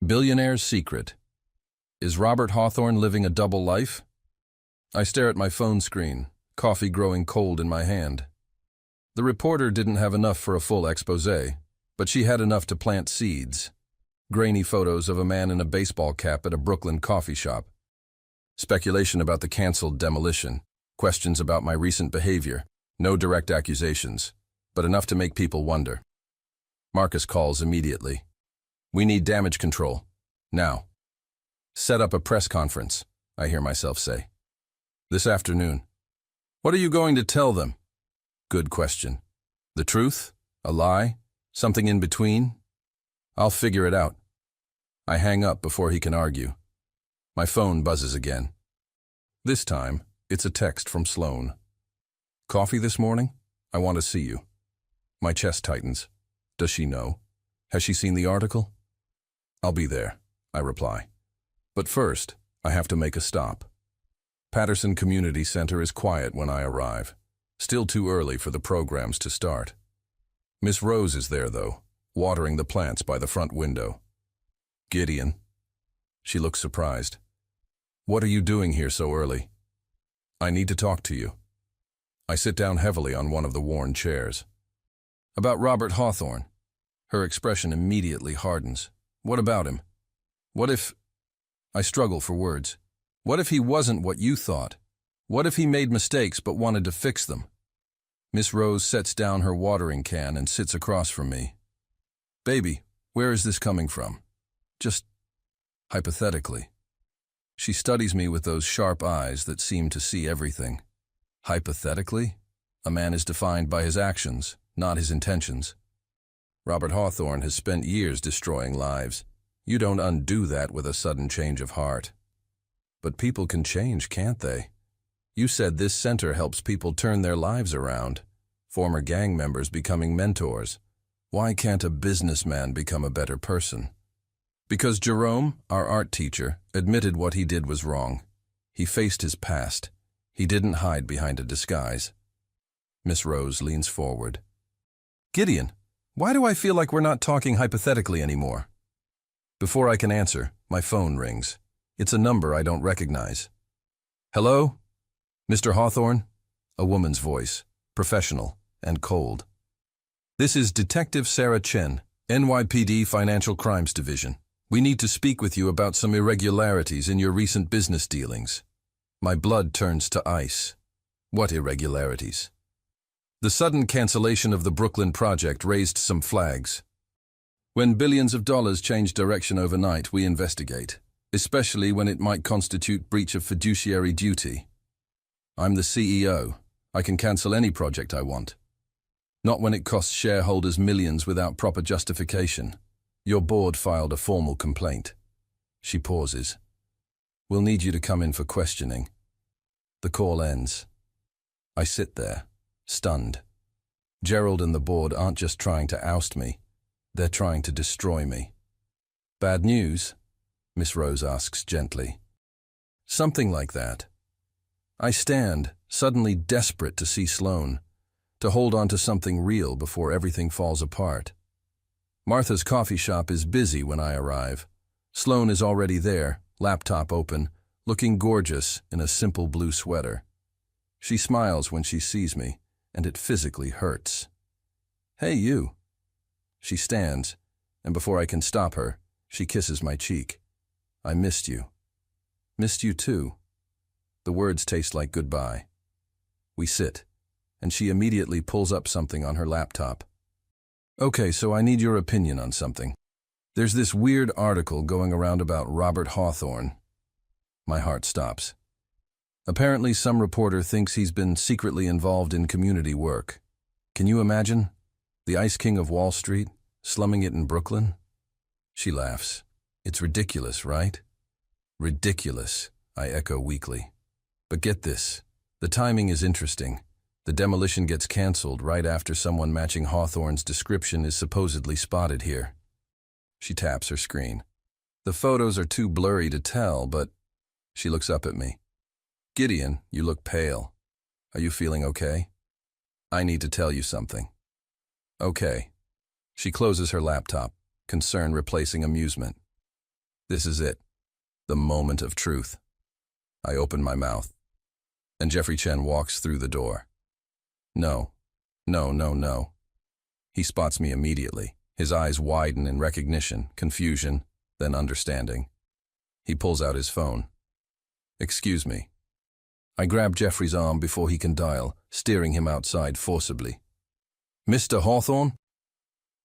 Billionaire's secret. Is Robert Hawthorne living a double life? I stare at my phone screen, coffee growing cold in my hand. The reporter didn't have enough for a full exposé, but she had enough to plant seeds. Grainy photos of a man in a baseball cap at a Brooklyn coffee shop. Speculation about the canceled demolition. Questions about my recent behavior. No direct accusations, but enough to make people wonder. Marcus calls immediately. We need damage control. Now. Set up a press conference, I hear myself say. This afternoon. What are you going to tell them? Good question. The truth? A lie? Something in between? I'll figure it out. I hang up before he can argue. My phone buzzes again. This time, it's a text from Sloan. Coffee this morning? I want to see you. My chest tightens. Does she know? Has she seen the article? I'll be there, I reply. But first, I have to make a stop. Patterson Community Center is quiet when I arrive. Still too early for the programs to start. Miss Rose is there, though, watering the plants by the front window. Gideon. She looks surprised. What are you doing here so early? I need to talk to you. I sit down heavily on one of the worn chairs. About Robert Hawthorne. Her expression immediately hardens. What about him? What if... I struggle for words. What if he wasn't what you thought? What if he made mistakes but wanted to fix them? Miss Rose sets down her watering can and sits across from me. Baby, where is this coming from? Just hypothetically. She studies me with those sharp eyes that seem to see everything. Hypothetically? A man is defined by his actions, not his intentions. Robert Hawthorne has spent years destroying lives. You don't undo that with a sudden change of heart. But people can change, can't they? You said this center helps people turn their lives around. Former gang members becoming mentors. Why can't a businessman become a better person? Because Jerome, our art teacher, admitted what he did was wrong. He faced his past. He didn't hide behind a disguise. Miss Rose leans forward. Gideon, why do I feel like we're not talking hypothetically anymore? Before I can answer, my phone rings. It's a number I don't recognize. Hello? Mr. Hawthorne? A woman's voice, professional and cold. This is Detective Sarah Chen, NYPD Financial Crimes Division. We need to speak with you about some irregularities in your recent business dealings. My blood turns to ice. What irregularities? The sudden cancellation of the Brooklyn project raised some flags. When billions of dollars change direction overnight, we investigate, especially when it might constitute breach of fiduciary duty. I'm the CEO. I can cancel any project I want. Not when it costs shareholders millions without proper justification. Your board filed a formal complaint. She pauses. We'll need you to come in for questioning. The call ends. I sit there, stunned. Gerald and the board aren't just trying to oust me. They're trying to destroy me. Bad news? Miss Rose asks gently. Something like that. I stand, suddenly desperate to see Sloan, to hold on to something real before everything falls apart. Martha's coffee shop is busy when I arrive. Sloane is already there, laptop open, looking gorgeous in a simple blue sweater. She smiles when she sees me, and it physically hurts. "Hey, you." She stands, and before I can stop her, she kisses my cheek. "I missed you." "Missed you too." The words taste like goodbye. We sit, and she immediately pulls up something on her laptop. "Okay, so I need your opinion on something. There's this weird article going around about Robert Hawthorne." My heart stops. Apparently some reporter thinks he's been secretly involved in community work. Can you imagine? The Ice King of Wall Street, slumming it in Brooklyn? She laughs. "It's ridiculous, right?" "Ridiculous," I echo weakly. But get this, the timing is interesting. The demolition gets canceled right after someone matching Hawthorne's description is supposedly spotted here. She taps her screen. "The photos are too blurry to tell, but..." She looks up at me. "Gideon, you look pale. Are you feeling okay?" "I need to tell you something." "Okay." She closes her laptop, concern replacing amusement. This is it. The moment of truth. I open my mouth, and Jeffrey Chen walks through the door. No. He spots me immediately. His eyes widen in recognition, confusion, then understanding. He pulls out his phone. "Excuse me." I grab Jeffrey's arm before he can dial, steering him outside forcibly. "Mr. Hawthorne?"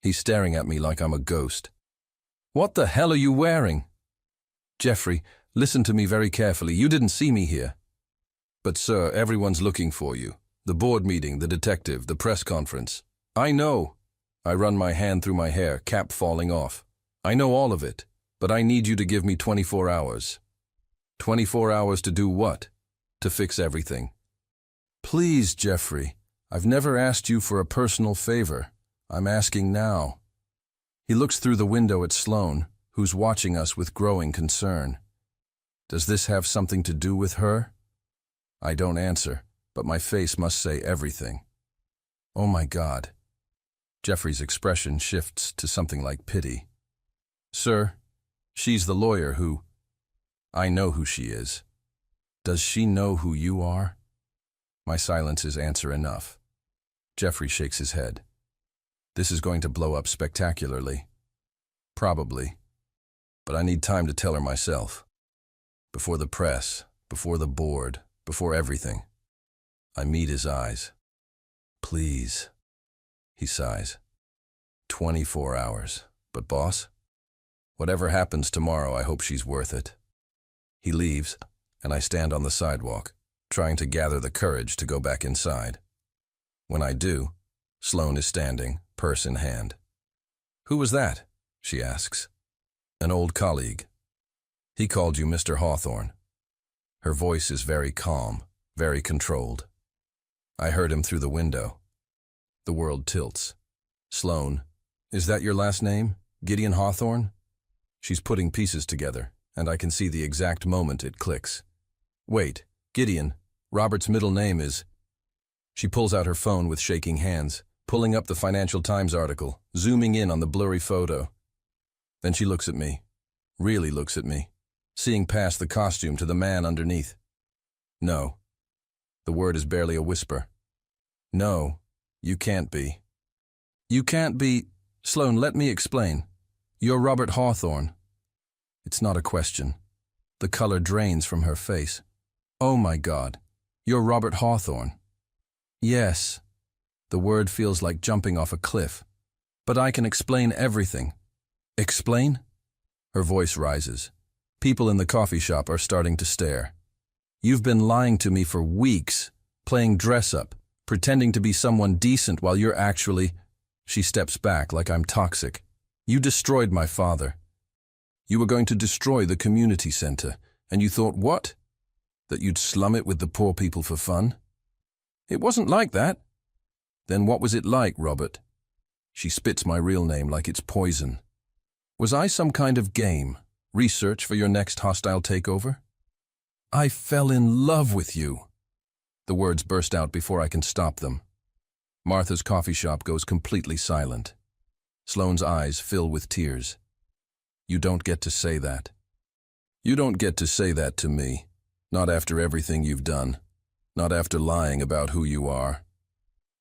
He's staring at me like I'm a ghost. "What the hell are you wearing?" "Jeffrey, listen to me very carefully. You didn't see me here." "But sir, everyone's looking for you. The board meeting, the detective, the press conference." "I know." I run my hand through my hair, cap falling off. "I know all of it, but I need you to give me 24 hours. 24 hours to do what? To fix everything." "Please, Jeffrey, I've never asked you for a personal favor. I'm asking now." He looks through the window at Sloane, who's watching us with growing concern. Does this have something to do with her? I don't answer, but my face must say everything. "Oh my God." Jeffrey's expression shifts to something like pity. "Sir, she's the lawyer who..." "I know who she is." "Does she know who you are?" My silence is answer enough. Jeffrey shakes his head. "This is going to blow up spectacularly." "Probably. But I need time to tell her myself. Before the press, before the board, before everything." I meet his eyes. "Please." He sighs. 24 hours. But boss, whatever happens tomorrow, I hope she's worth it. He leaves, and I stand on the sidewalk, trying to gather the courage to go back inside. When I do, Sloane is standing, purse in hand. "Who was that?" she asks. "An old colleague. He called you Mr. Hawthorne." Her voice is very calm, very controlled. I heard him through the window. The world tilts. "Sloane, is that your last name? Gideon Hawthorne?" She's putting pieces together, and I can see the exact moment it clicks. "Wait, Gideon, Robert's middle name is..." She pulls out her phone with shaking hands, pulling up the Financial Times article, zooming in on the blurry photo. Then she looks at me, really looks at me, seeing past the costume to the man underneath. "No." The word is barely a whisper. "No, you can't be." "You can't be..." "Sloane, let me explain. You're Robert Hawthorne." It's not a question. The color drains from her face. "Oh my God, you're Robert Hawthorne." "Yes." The word feels like jumping off a cliff. "But I can explain everything." "Explain?" Her voice rises. People in the coffee shop are starting to stare. "You've been lying to me for weeks, playing dress-up, pretending to be someone decent while you're actually..." She steps back like I'm toxic. "You destroyed my father. You were going to destroy the community center, and you thought what? That you'd slum it with the poor people for fun? It wasn't like that." "Then what was it like, Robert?" She spits my real name like it's poison. "Was I some kind of game? Research for your next hostile takeover?" "I fell in love with you." The words burst out before I can stop them. Martha's coffee shop goes completely silent. Sloane's eyes fill with tears. You don't get to say that. You don't get to say that to me. Not after everything you've done. Not after lying about who you are.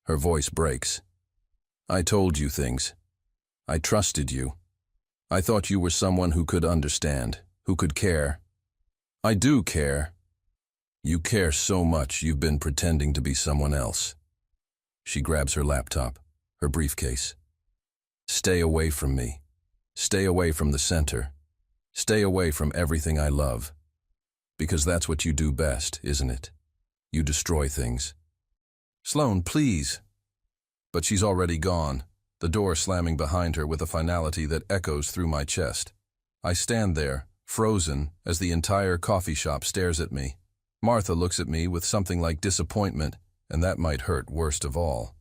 Her voice breaks. I told you things. I trusted you. I thought you were someone who could understand, who could care. I do care. You care so much you've been pretending to be someone else. She grabs her laptop, her briefcase. Stay away from me. Stay away from the center. Stay away from everything I love. Because that's what you do best, isn't it? You destroy things. Sloane, please. But she's already gone, the door slamming behind her with a finality that echoes through my chest. I stand there, frozen, as the entire coffee shop stares at me. Martha looks at me with something like disappointment, and that might hurt worst of all.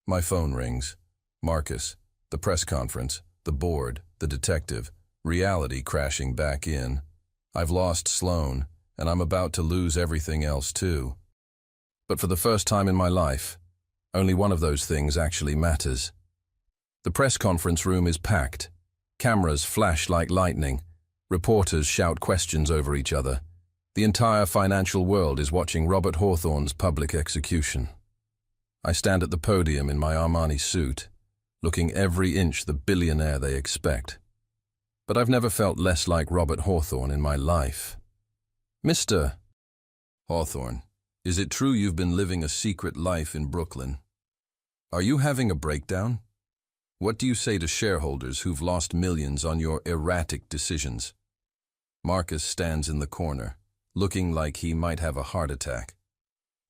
My phone rings. Marcus, the press conference, the board, the detective, reality crashing back in. I've lost Sloane, and I'm about to lose everything else too. But for the first time in my life, only one of those things actually matters. The press conference room is packed. Cameras flash like lightning. Reporters shout questions over each other. The entire financial world is watching Robert Hawthorne's public execution. I stand at the podium in my Armani suit, looking every inch the billionaire they expect. But I've never felt less like Robert Hawthorne in my life. Mr. Hawthorne, is it true you've been living a secret life in Brooklyn? Are you having a breakdown? What do you say to shareholders who've lost millions on your erratic decisions? Marcus stands in the corner, looking like he might have a heart attack.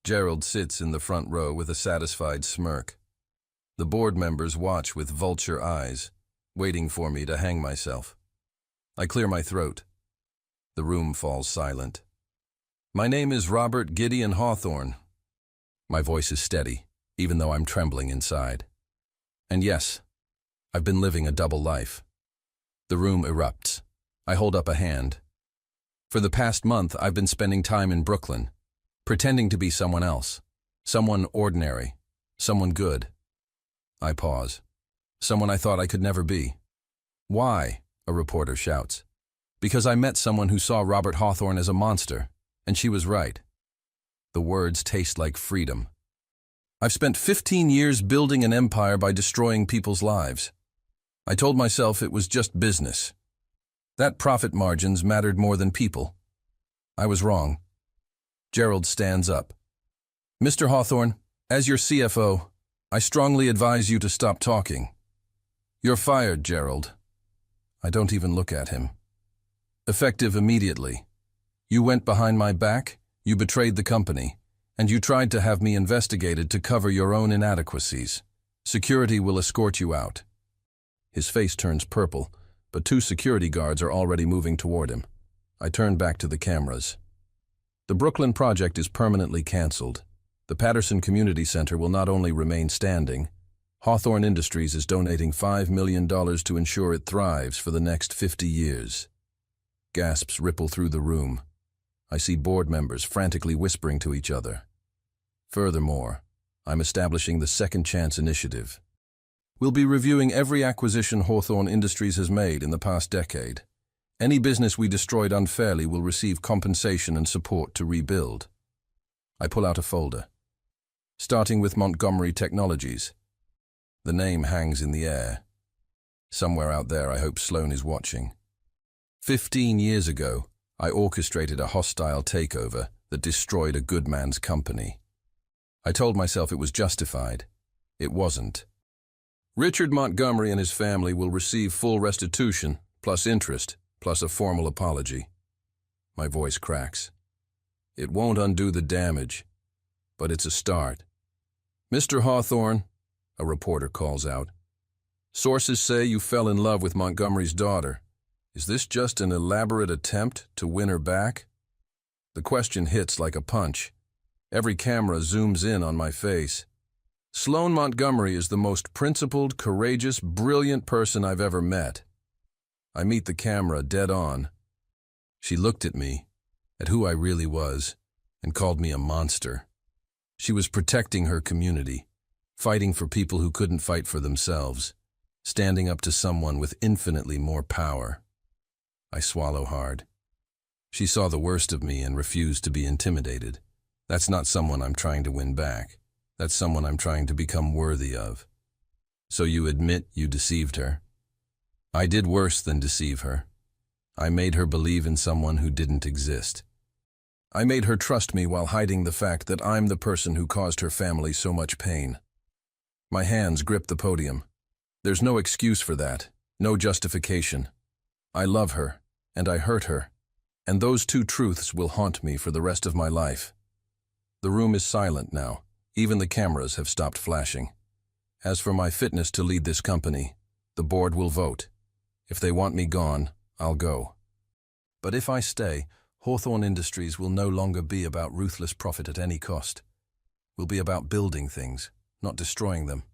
Gerald sits in the front row with a satisfied smirk. The board members watch with vulture eyes, waiting for me to hang myself. I clear my throat. The room falls silent. My name is Robert Gideon Hawthorne. My voice is steady, even though I'm trembling inside. And yes, I've been living a double life. The room erupts. I hold up a hand. For the past month, I've been spending time in Brooklyn, pretending to be someone else, someone ordinary, someone good. I pause. Someone I thought I could never be. Why? A reporter shouts. Because I met someone who saw Robert Hawthorne as a monster, and she was right. The words taste like freedom. I've spent 15 years building an empire by destroying people's lives. I told myself it was just business. That profit margins mattered more than people. I was wrong. Gerald stands up. Mr. Hawthorne, as your CFO, I strongly advise you to stop talking. You're fired, Gerald. I don't even look at him. Effective immediately. You went behind my back, you betrayed the company, and you tried to have me investigated to cover your own inadequacies. Security will escort you out. His face turns purple, but 2 security guards are already moving toward him. I turn back to the cameras. The Brooklyn project is permanently canceled. The Patterson Community Center will not only remain standing, Hawthorne Industries is donating $5 million to ensure it thrives for the next 50 years. Gasps ripple through the room. I see board members frantically whispering to each other. Furthermore, I'm establishing the Second Chance Initiative. We'll be reviewing every acquisition Hawthorne Industries has made in the past decade. Any business we destroyed unfairly will receive compensation and support to rebuild. I pull out a folder. Starting with Montgomery Technologies. The name hangs in the air. Somewhere out there, I hope Sloane is watching. 15 years ago, I orchestrated a hostile takeover that destroyed a good man's company. I told myself it was justified. It wasn't. Richard Montgomery and his family will receive full restitution, plus interest, plus a formal apology. My voice cracks. It won't undo the damage, but it's a start. Mr. Hawthorne, a reporter calls out. Sources say you fell in love with Montgomery's daughter. Is this just an elaborate attempt to win her back? The question hits like a punch. Every camera zooms in on my face. Sloane Montgomery is the most principled, courageous, brilliant person I've ever met. I meet the camera dead on. She looked at me, at who I really was, and called me a monster. She was protecting her community, fighting for people who couldn't fight for themselves, standing up to someone with infinitely more power. I swallow hard. She saw the worst of me and refused to be intimidated. That's not someone I'm trying to win back. That's someone I'm trying to become worthy of. So you admit you deceived her? I did worse than deceive her. I made her believe in someone who didn't exist. I made her trust me while hiding the fact that I'm the person who caused her family so much pain. My hands grip the podium. There's no excuse for that, no justification. I love her, and I hurt her, and those two truths will haunt me for the rest of my life. The room is silent now. Even the cameras have stopped flashing. As for my fitness to lead this company, the board will vote. If they want me gone, I'll go. But if I stay, Hawthorne Industries will no longer be about ruthless profit at any cost. Will be about building things, not destroying them.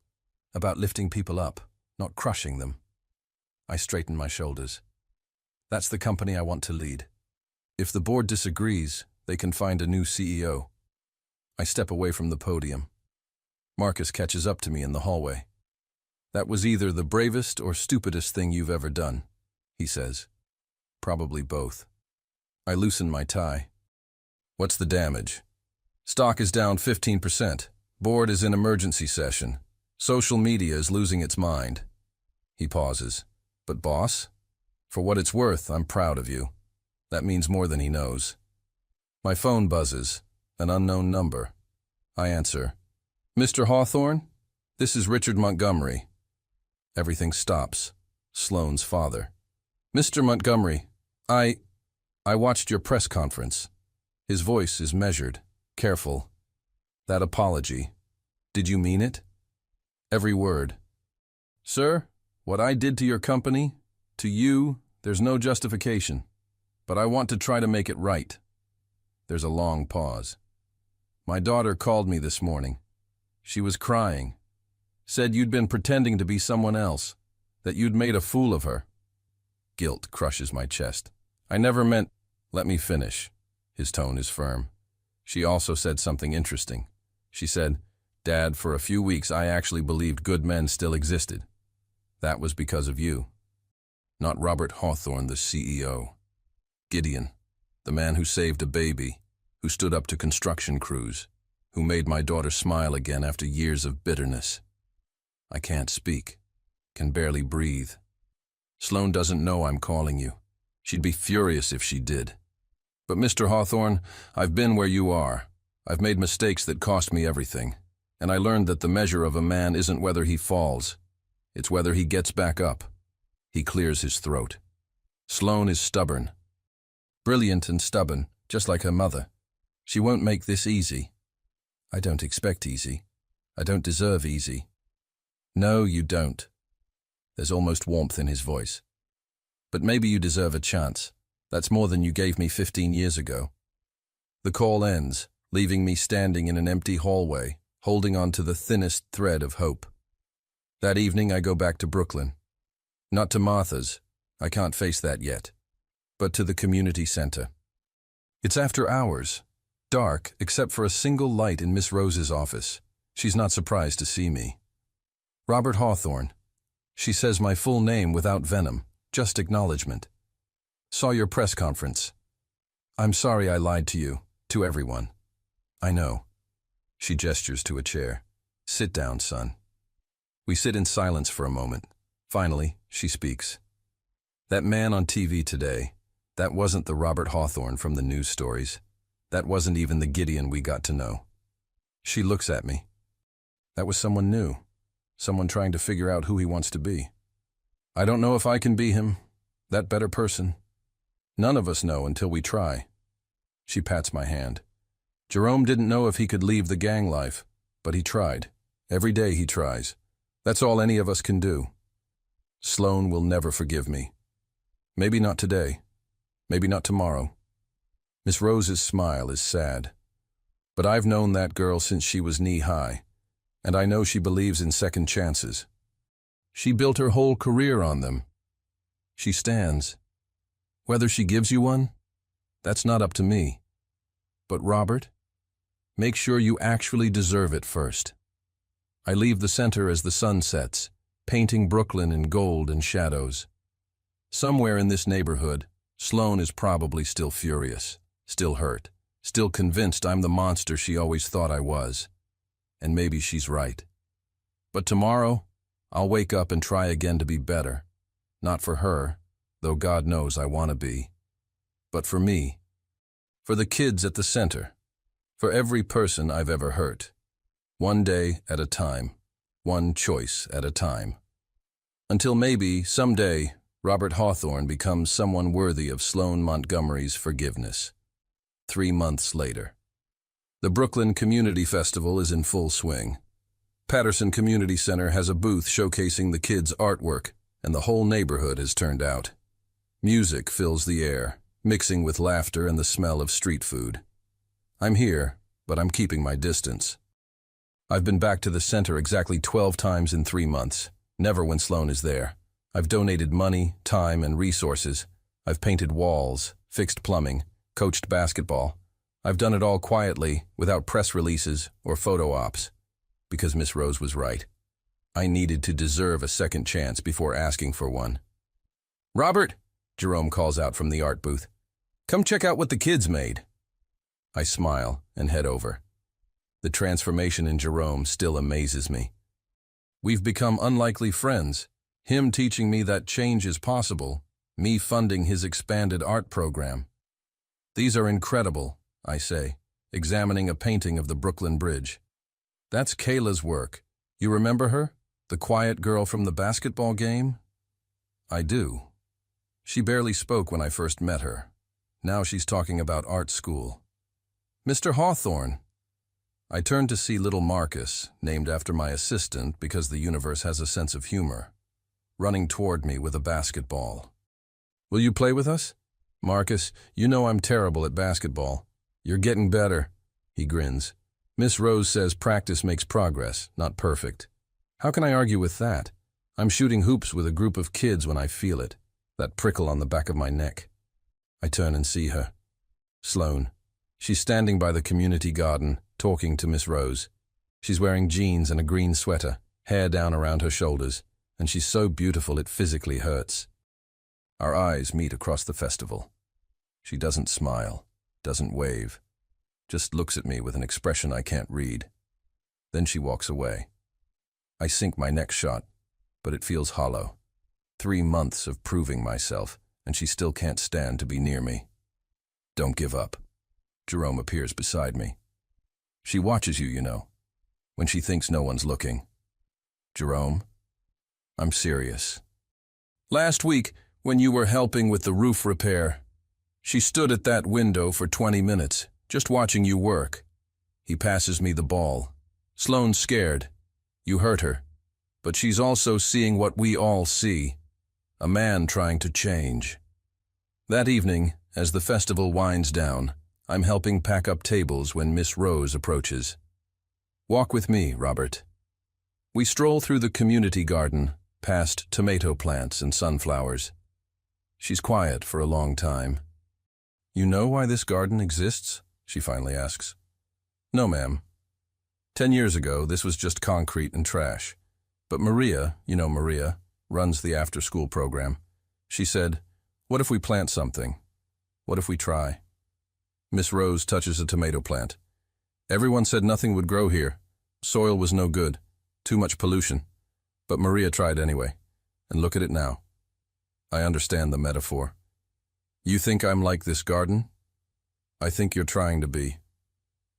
About lifting people up, not crushing them. I straighten my shoulders. That's the company I want to lead. If the board disagrees, they can find a new CEO. I step away from the podium. Marcus catches up to me in the hallway. That was either the bravest or stupidest thing you've ever done, he says. Probably both. I loosen my tie. What's the damage? Stock is down 15%. Board is in emergency session. Social media is losing its mind. He pauses. But boss? For what it's worth, I'm proud of you. That means more than he knows. My phone buzzes. An unknown number. I answer. Mr. Hawthorne? This is Richard Montgomery. Everything stops. Sloane's father. Mr. Montgomery, I watched your press conference. His voice is measured, careful. That apology. Did you mean it? Every word. Sir, what I did to your company, to you, there's no justification. But I want to try to make it right. There's a long pause. My daughter called me this morning. She was crying. Said you'd been pretending to be someone else, that you'd made a fool of her. Guilt crushes my chest. I never meant... Let me finish. His tone is firm. She also said something interesting. She said, Dad, for a few weeks I actually believed good men still existed. That was because of you. Not Robert Hawthorne, the CEO. Gideon, the man who saved a baby, who stood up to construction crews, who made my daughter smile again after years of bitterness. I can't speak, can barely breathe. Sloane doesn't know I'm calling you. She'd be furious if she did. But Mr. Hawthorne, I've been where you are. I've made mistakes that cost me everything. And I learned that the measure of a man isn't whether he falls. It's whether he gets back up. He clears his throat. Sloane is stubborn. Brilliant and stubborn, just like her mother. She won't make this easy. I don't expect easy. I don't deserve easy. No, you don't. There's almost warmth in his voice. But maybe you deserve a chance. That's more than you gave me 15 years ago. The call ends, leaving me standing in an empty hallway, holding on to the thinnest thread of hope. That evening I go back to Brooklyn. Not to Martha's, I can't face that yet, but to the community center. It's after hours, dark except for a single light in Miss Rose's office. She's not surprised to see me. Robert Hawthorne. She says my full name without venom, just acknowledgement. Saw your press conference. I'm sorry I lied to you, to everyone. I know. She gestures to a chair. Sit down, son. We sit in silence for a moment. Finally, she speaks. That man on TV today, that wasn't the Robert Hawthorne from the news stories. That wasn't even the Gideon we got to know. She looks at me. That was someone new. Someone trying to figure out who he wants to be. I don't know if I can be him, that better person. None of us know until we try. She pats my hand. Jerome didn't know if he could leave the gang life, but he tried. Every day he tries. That's all any of us can do. Sloane will never forgive me. Maybe not today. Maybe not tomorrow. Miss Rose's smile is sad. But I've known that girl since she was knee-high, and I know she believes in second chances. She built her whole career on them. She stands. Whether she gives you one, that's not up to me. But Robert, make sure you actually deserve it first. I leave the center as the sun sets, painting Brooklyn in gold and shadows. Somewhere in this neighborhood, Sloane is probably still furious, still hurt, still convinced I'm the monster she always thought I was. And maybe she's right. But tomorrow, I'll wake up and try again to be better. Not for her, though God knows I want to be. But for me. For the kids at the center. For every person I've ever hurt. One day at a time. One choice at a time. Until maybe, someday, Robert Hawthorne becomes someone worthy of Sloane Montgomery's forgiveness. 3 months later. The Brooklyn Community Festival is in full swing. Patterson Community Center has a booth showcasing the kids' artwork, and the whole neighborhood has turned out. Music fills the air, mixing with laughter and the smell of street food. I'm here, but I'm keeping my distance. I've been back to the center exactly 12 times in 3 months, never when Sloane is there. I've donated money, time, and resources. I've painted walls, fixed plumbing, coached basketball. I've done it all quietly, without press releases or photo ops. Because Miss Rose was right. I needed to deserve a second chance before asking for one. "Robert," Jerome calls out from the art booth, "come check out what the kids made." I smile and head over. The transformation in Jerome still amazes me. We've become unlikely friends, him teaching me that change is possible, me funding his expanded art program. "These are incredible," I say, examining a painting of the Brooklyn Bridge. "That's Kayla's work. You remember her? The quiet girl from the basketball game?" I do. She barely spoke when I first met her. Now she's talking about art school. "Mr. Hawthorne." I turn to see little Marcus, named after my assistant because the universe has a sense of humor, running toward me with a basketball. "Will you play with us?" "Marcus, you know I'm terrible at basketball." "You're getting better," he grins. "Miss Rose says practice makes progress, not perfect." How can I argue with that? I'm shooting hoops with a group of kids when I feel it, that prickle on the back of my neck. I turn and see her. Sloane. She's standing by the community garden, talking to Miss Rose. She's wearing jeans and a green sweater, hair down around her shoulders, and she's so beautiful it physically hurts. Our eyes meet across the festival. She doesn't smile, doesn't wave, just looks at me with an expression I can't read. Then she walks away. I sink my next shot, but it feels hollow. 3 months of proving myself, and she still can't stand to be near me. Don't give up. Jerome appears beside me. She watches you, you know, when she thinks no one's looking. Jerome? I'm serious. Last week, when you were helping with the roof repair, she stood at that window for 20 minutes, just watching you work. He passes me the ball. Sloane's scared. You hurt her. But she's also seeing what we all see. A man trying to change. That evening, as the festival winds down, I'm helping pack up tables when Miss Rose approaches. Walk with me, Robert. We stroll through the community garden, past tomato plants and sunflowers. She's quiet for a long time. You know why this garden exists? She finally asks. No, ma'am. 10 years ago, this was just concrete and trash. But Maria, you know Maria, runs the after-school program. She said, what if we plant something? What if we try? Miss Rose touches a tomato plant. Everyone said nothing would grow here. Soil was no good. Too much pollution. But Maria tried anyway. And look at it now. I understand the metaphor. You think I'm like this garden? I think you're trying to be.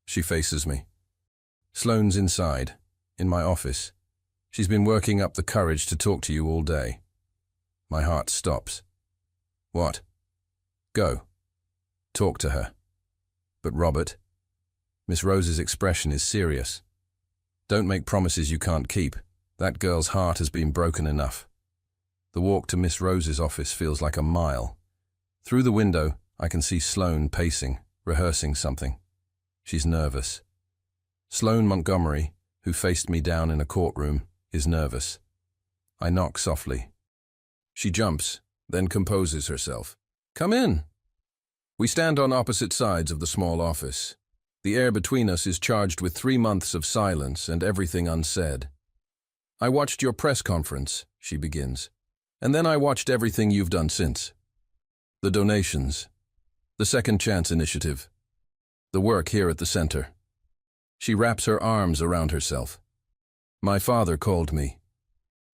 She faces me. Sloane's inside, in my office. She's been working up the courage to talk to you all day. My heart stops. What? Go. Talk to her. But Robert, Miss Rose's expression is serious. Don't make promises you can't keep. That girl's heart has been broken enough. The walk to Miss Rose's office feels like a mile. Through the window, I can see Sloane pacing, rehearsing something. She's nervous. Sloane Montgomery, who faced me down in a courtroom, is nervous. I knock softly. She jumps, then composes herself. Come in. We stand on opposite sides of the small office. The air between us is charged with 3 months of silence and everything unsaid. I watched your press conference, she begins, and then I watched everything you've done since. The donations, the Second Chance Initiative, the work here at the center. She wraps her arms around herself. My father called me,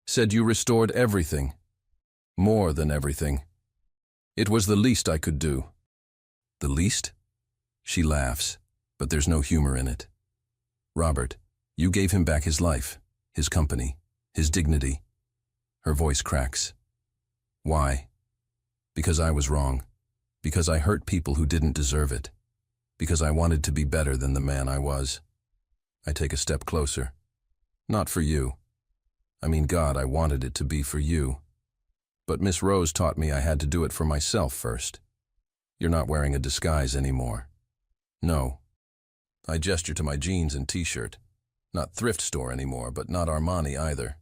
said you restored everything, more than everything. It was the least I could do. The least? She laughs, but there's no humor in it. Robert, you gave him back his life, his company, his dignity. Her voice cracks. Why? Because I was wrong. Because I hurt people who didn't deserve it. Because I wanted to be better than the man I was. I take a step closer. Not for you. I mean, God, I wanted it to be for you. But Miss Rose taught me I had to do it for myself first. You're not wearing a disguise anymore. No. I gesture to my jeans and t-shirt. Not thrift store anymore, but not Armani either.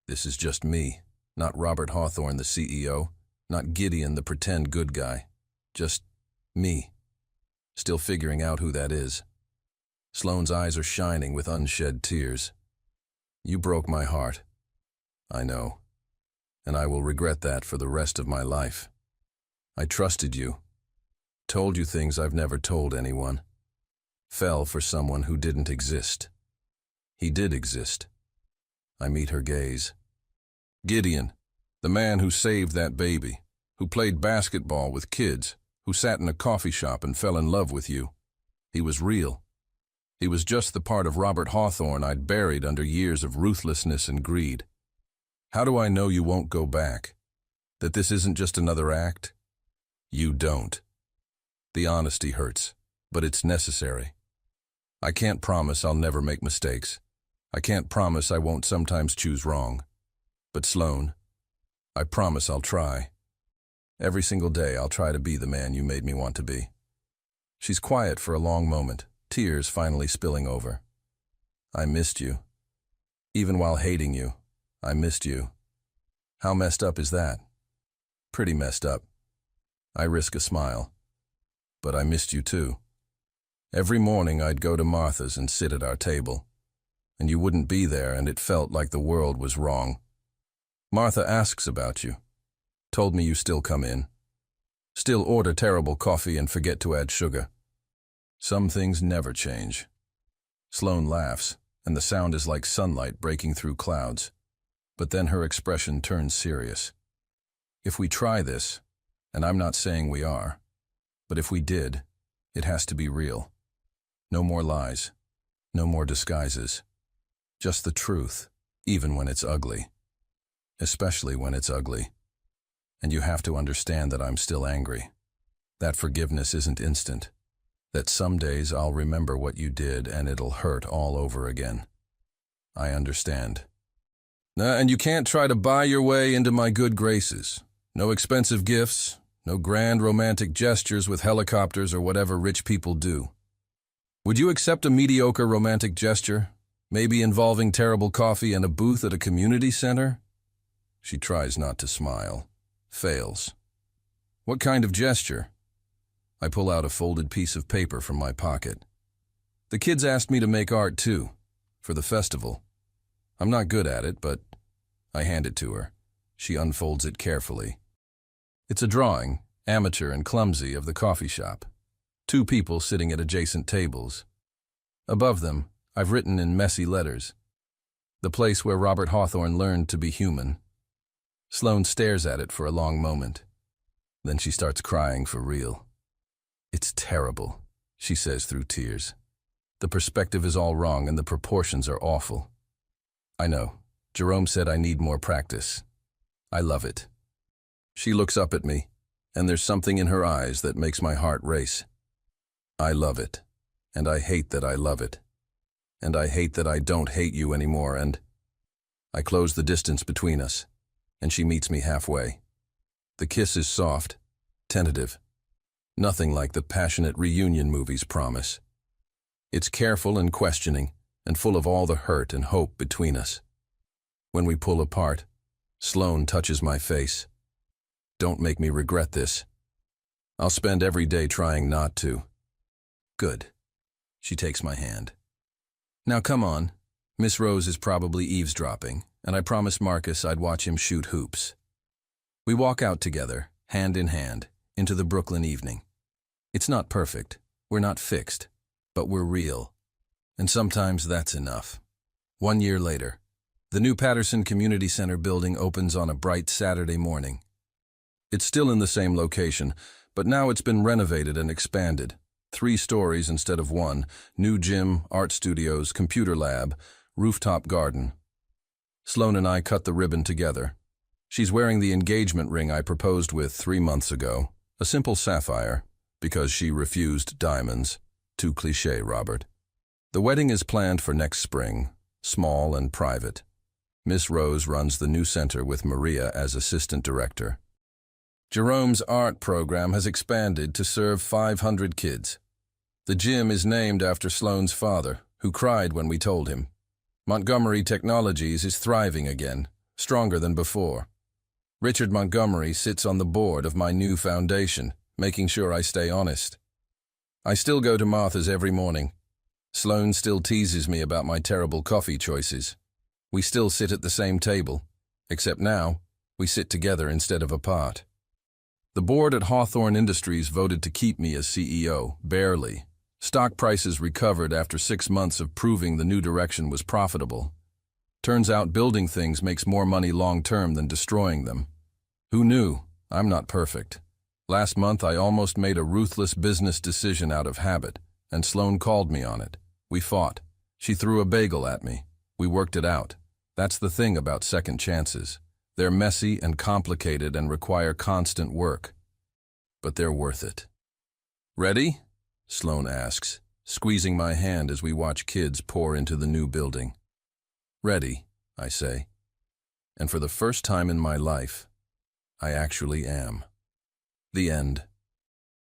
This is just me, not Robert Hawthorne, the CEO, not Gideon, the pretend good guy. Just me. Still figuring out who that is. Sloane's eyes are shining with unshed tears. You broke my heart. I know. And I will regret that for the rest of my life. I trusted you. Told you things I've never told anyone. Fell for someone who didn't exist. He did exist. I meet her gaze. Gideon, the man who saved that baby, who played basketball with kids, who sat in a coffee shop and fell in love with you. He was real. He was just the part of Robert Hawthorne I'd buried under years of ruthlessness and greed. How do I know you won't go back? That this isn't just another act? You don't. The honesty hurts, but it's necessary. I can't promise I'll never make mistakes. I can't promise I won't sometimes choose wrong. But Sloane, I promise I'll try. Every single day I'll try to be the man you made me want to be. She's quiet for a long moment, tears finally spilling over. I missed you. Even while hating you, I missed you. How messed up is that? Pretty messed up. I risk a smile. But I missed you too. Every morning I'd go to Martha's and sit at our table. And you wouldn't be there, and it felt like the world was wrong. Martha asks about you. Told me you still come in. Still order terrible coffee and forget to add sugar. Some things never change. Sloane laughs, and the sound is like sunlight breaking through clouds. But then her expression turns serious. If we try this, and I'm not saying we are, but if we did, it has to be real. No more lies. No more disguises. Just the truth, even when it's ugly. Especially when it's ugly. And you have to understand that I'm still angry. That forgiveness isn't instant. That some days I'll remember what you did and it'll hurt all over again. I understand. And you can't try to buy your way into my good graces. No expensive gifts, no grand romantic gestures with helicopters or whatever rich people do. Would you accept a mediocre romantic gesture, maybe involving terrible coffee and a booth at a community center? She tries not to smile. Fails. What kind of gesture? I pull out a folded piece of paper from my pocket. The kids asked me to make art too, for the festival. I'm not good at it, but I hand it to her. She unfolds it carefully. It's a drawing, amateur and clumsy, of the coffee shop. 2 people sitting at adjacent tables. Above them, I've written in messy letters, the place where Robert Hawthorne learned to be human. Sloane stares at it for a long moment. Then she starts crying for real. It's terrible, she says through tears. The perspective is all wrong and the proportions are awful. I know. Jerome said I need more practice. I love it. She looks up at me, and there's something in her eyes that makes my heart race. I love it, and I hate that I love it. And I hate that I don't hate you anymore, and I close the distance between us, and she meets me halfway. The kiss is soft, tentative. Nothing like the passionate reunion movies promise. It's careful and questioning, and full of all the hurt and hope between us. When we pull apart, Sloane touches my face. Don't make me regret this. I'll spend every day trying not to. Good. She takes my hand. Now come on. Miss Rose is probably eavesdropping, and I promised Marcus I'd watch him shoot hoops. We walk out together, hand in hand, into the Brooklyn evening. It's not perfect, we're not fixed, but we're real. And sometimes that's enough. 1 year later, the new Patterson Community Center building opens on a bright Saturday morning. It's still in the same location, but now it's been renovated and expanded. 3 stories instead of 1, new gym, art studios, computer lab, rooftop garden. Sloan and I cut the ribbon together. She's wearing the engagement ring I proposed with 3 months ago, a simple sapphire, because she refused diamonds. Too cliché, Robert. The wedding is planned for next spring, small and private. Miss Rose runs the new center with Maria as assistant director. Jerome's art program has expanded to serve 500 kids. The gym is named after Sloan's father, who cried when we told him. Montgomery Technologies is thriving again, stronger than before. Richard Montgomery sits on the board of my new foundation, making sure I stay honest. I still go to Martha's every morning. Sloan still teases me about my terrible coffee choices. We still sit at the same table, except now we sit together instead of apart. The board at Hawthorne Industries voted to keep me as CEO, barely. Stock prices recovered after 6 months of proving the new direction was profitable. Turns out building things makes more money long-term than destroying them. Who knew? I'm not perfect. Last month I almost made a ruthless business decision out of habit, and Sloan called me on it. We fought. She threw a bagel at me. We worked it out. That's the thing about second chances. They're messy and complicated and require constant work. But they're worth it. Ready? Sloan asks, squeezing my hand as we watch kids pour into the new building. Ready, I say. And for the first time in my life, I actually am. The end.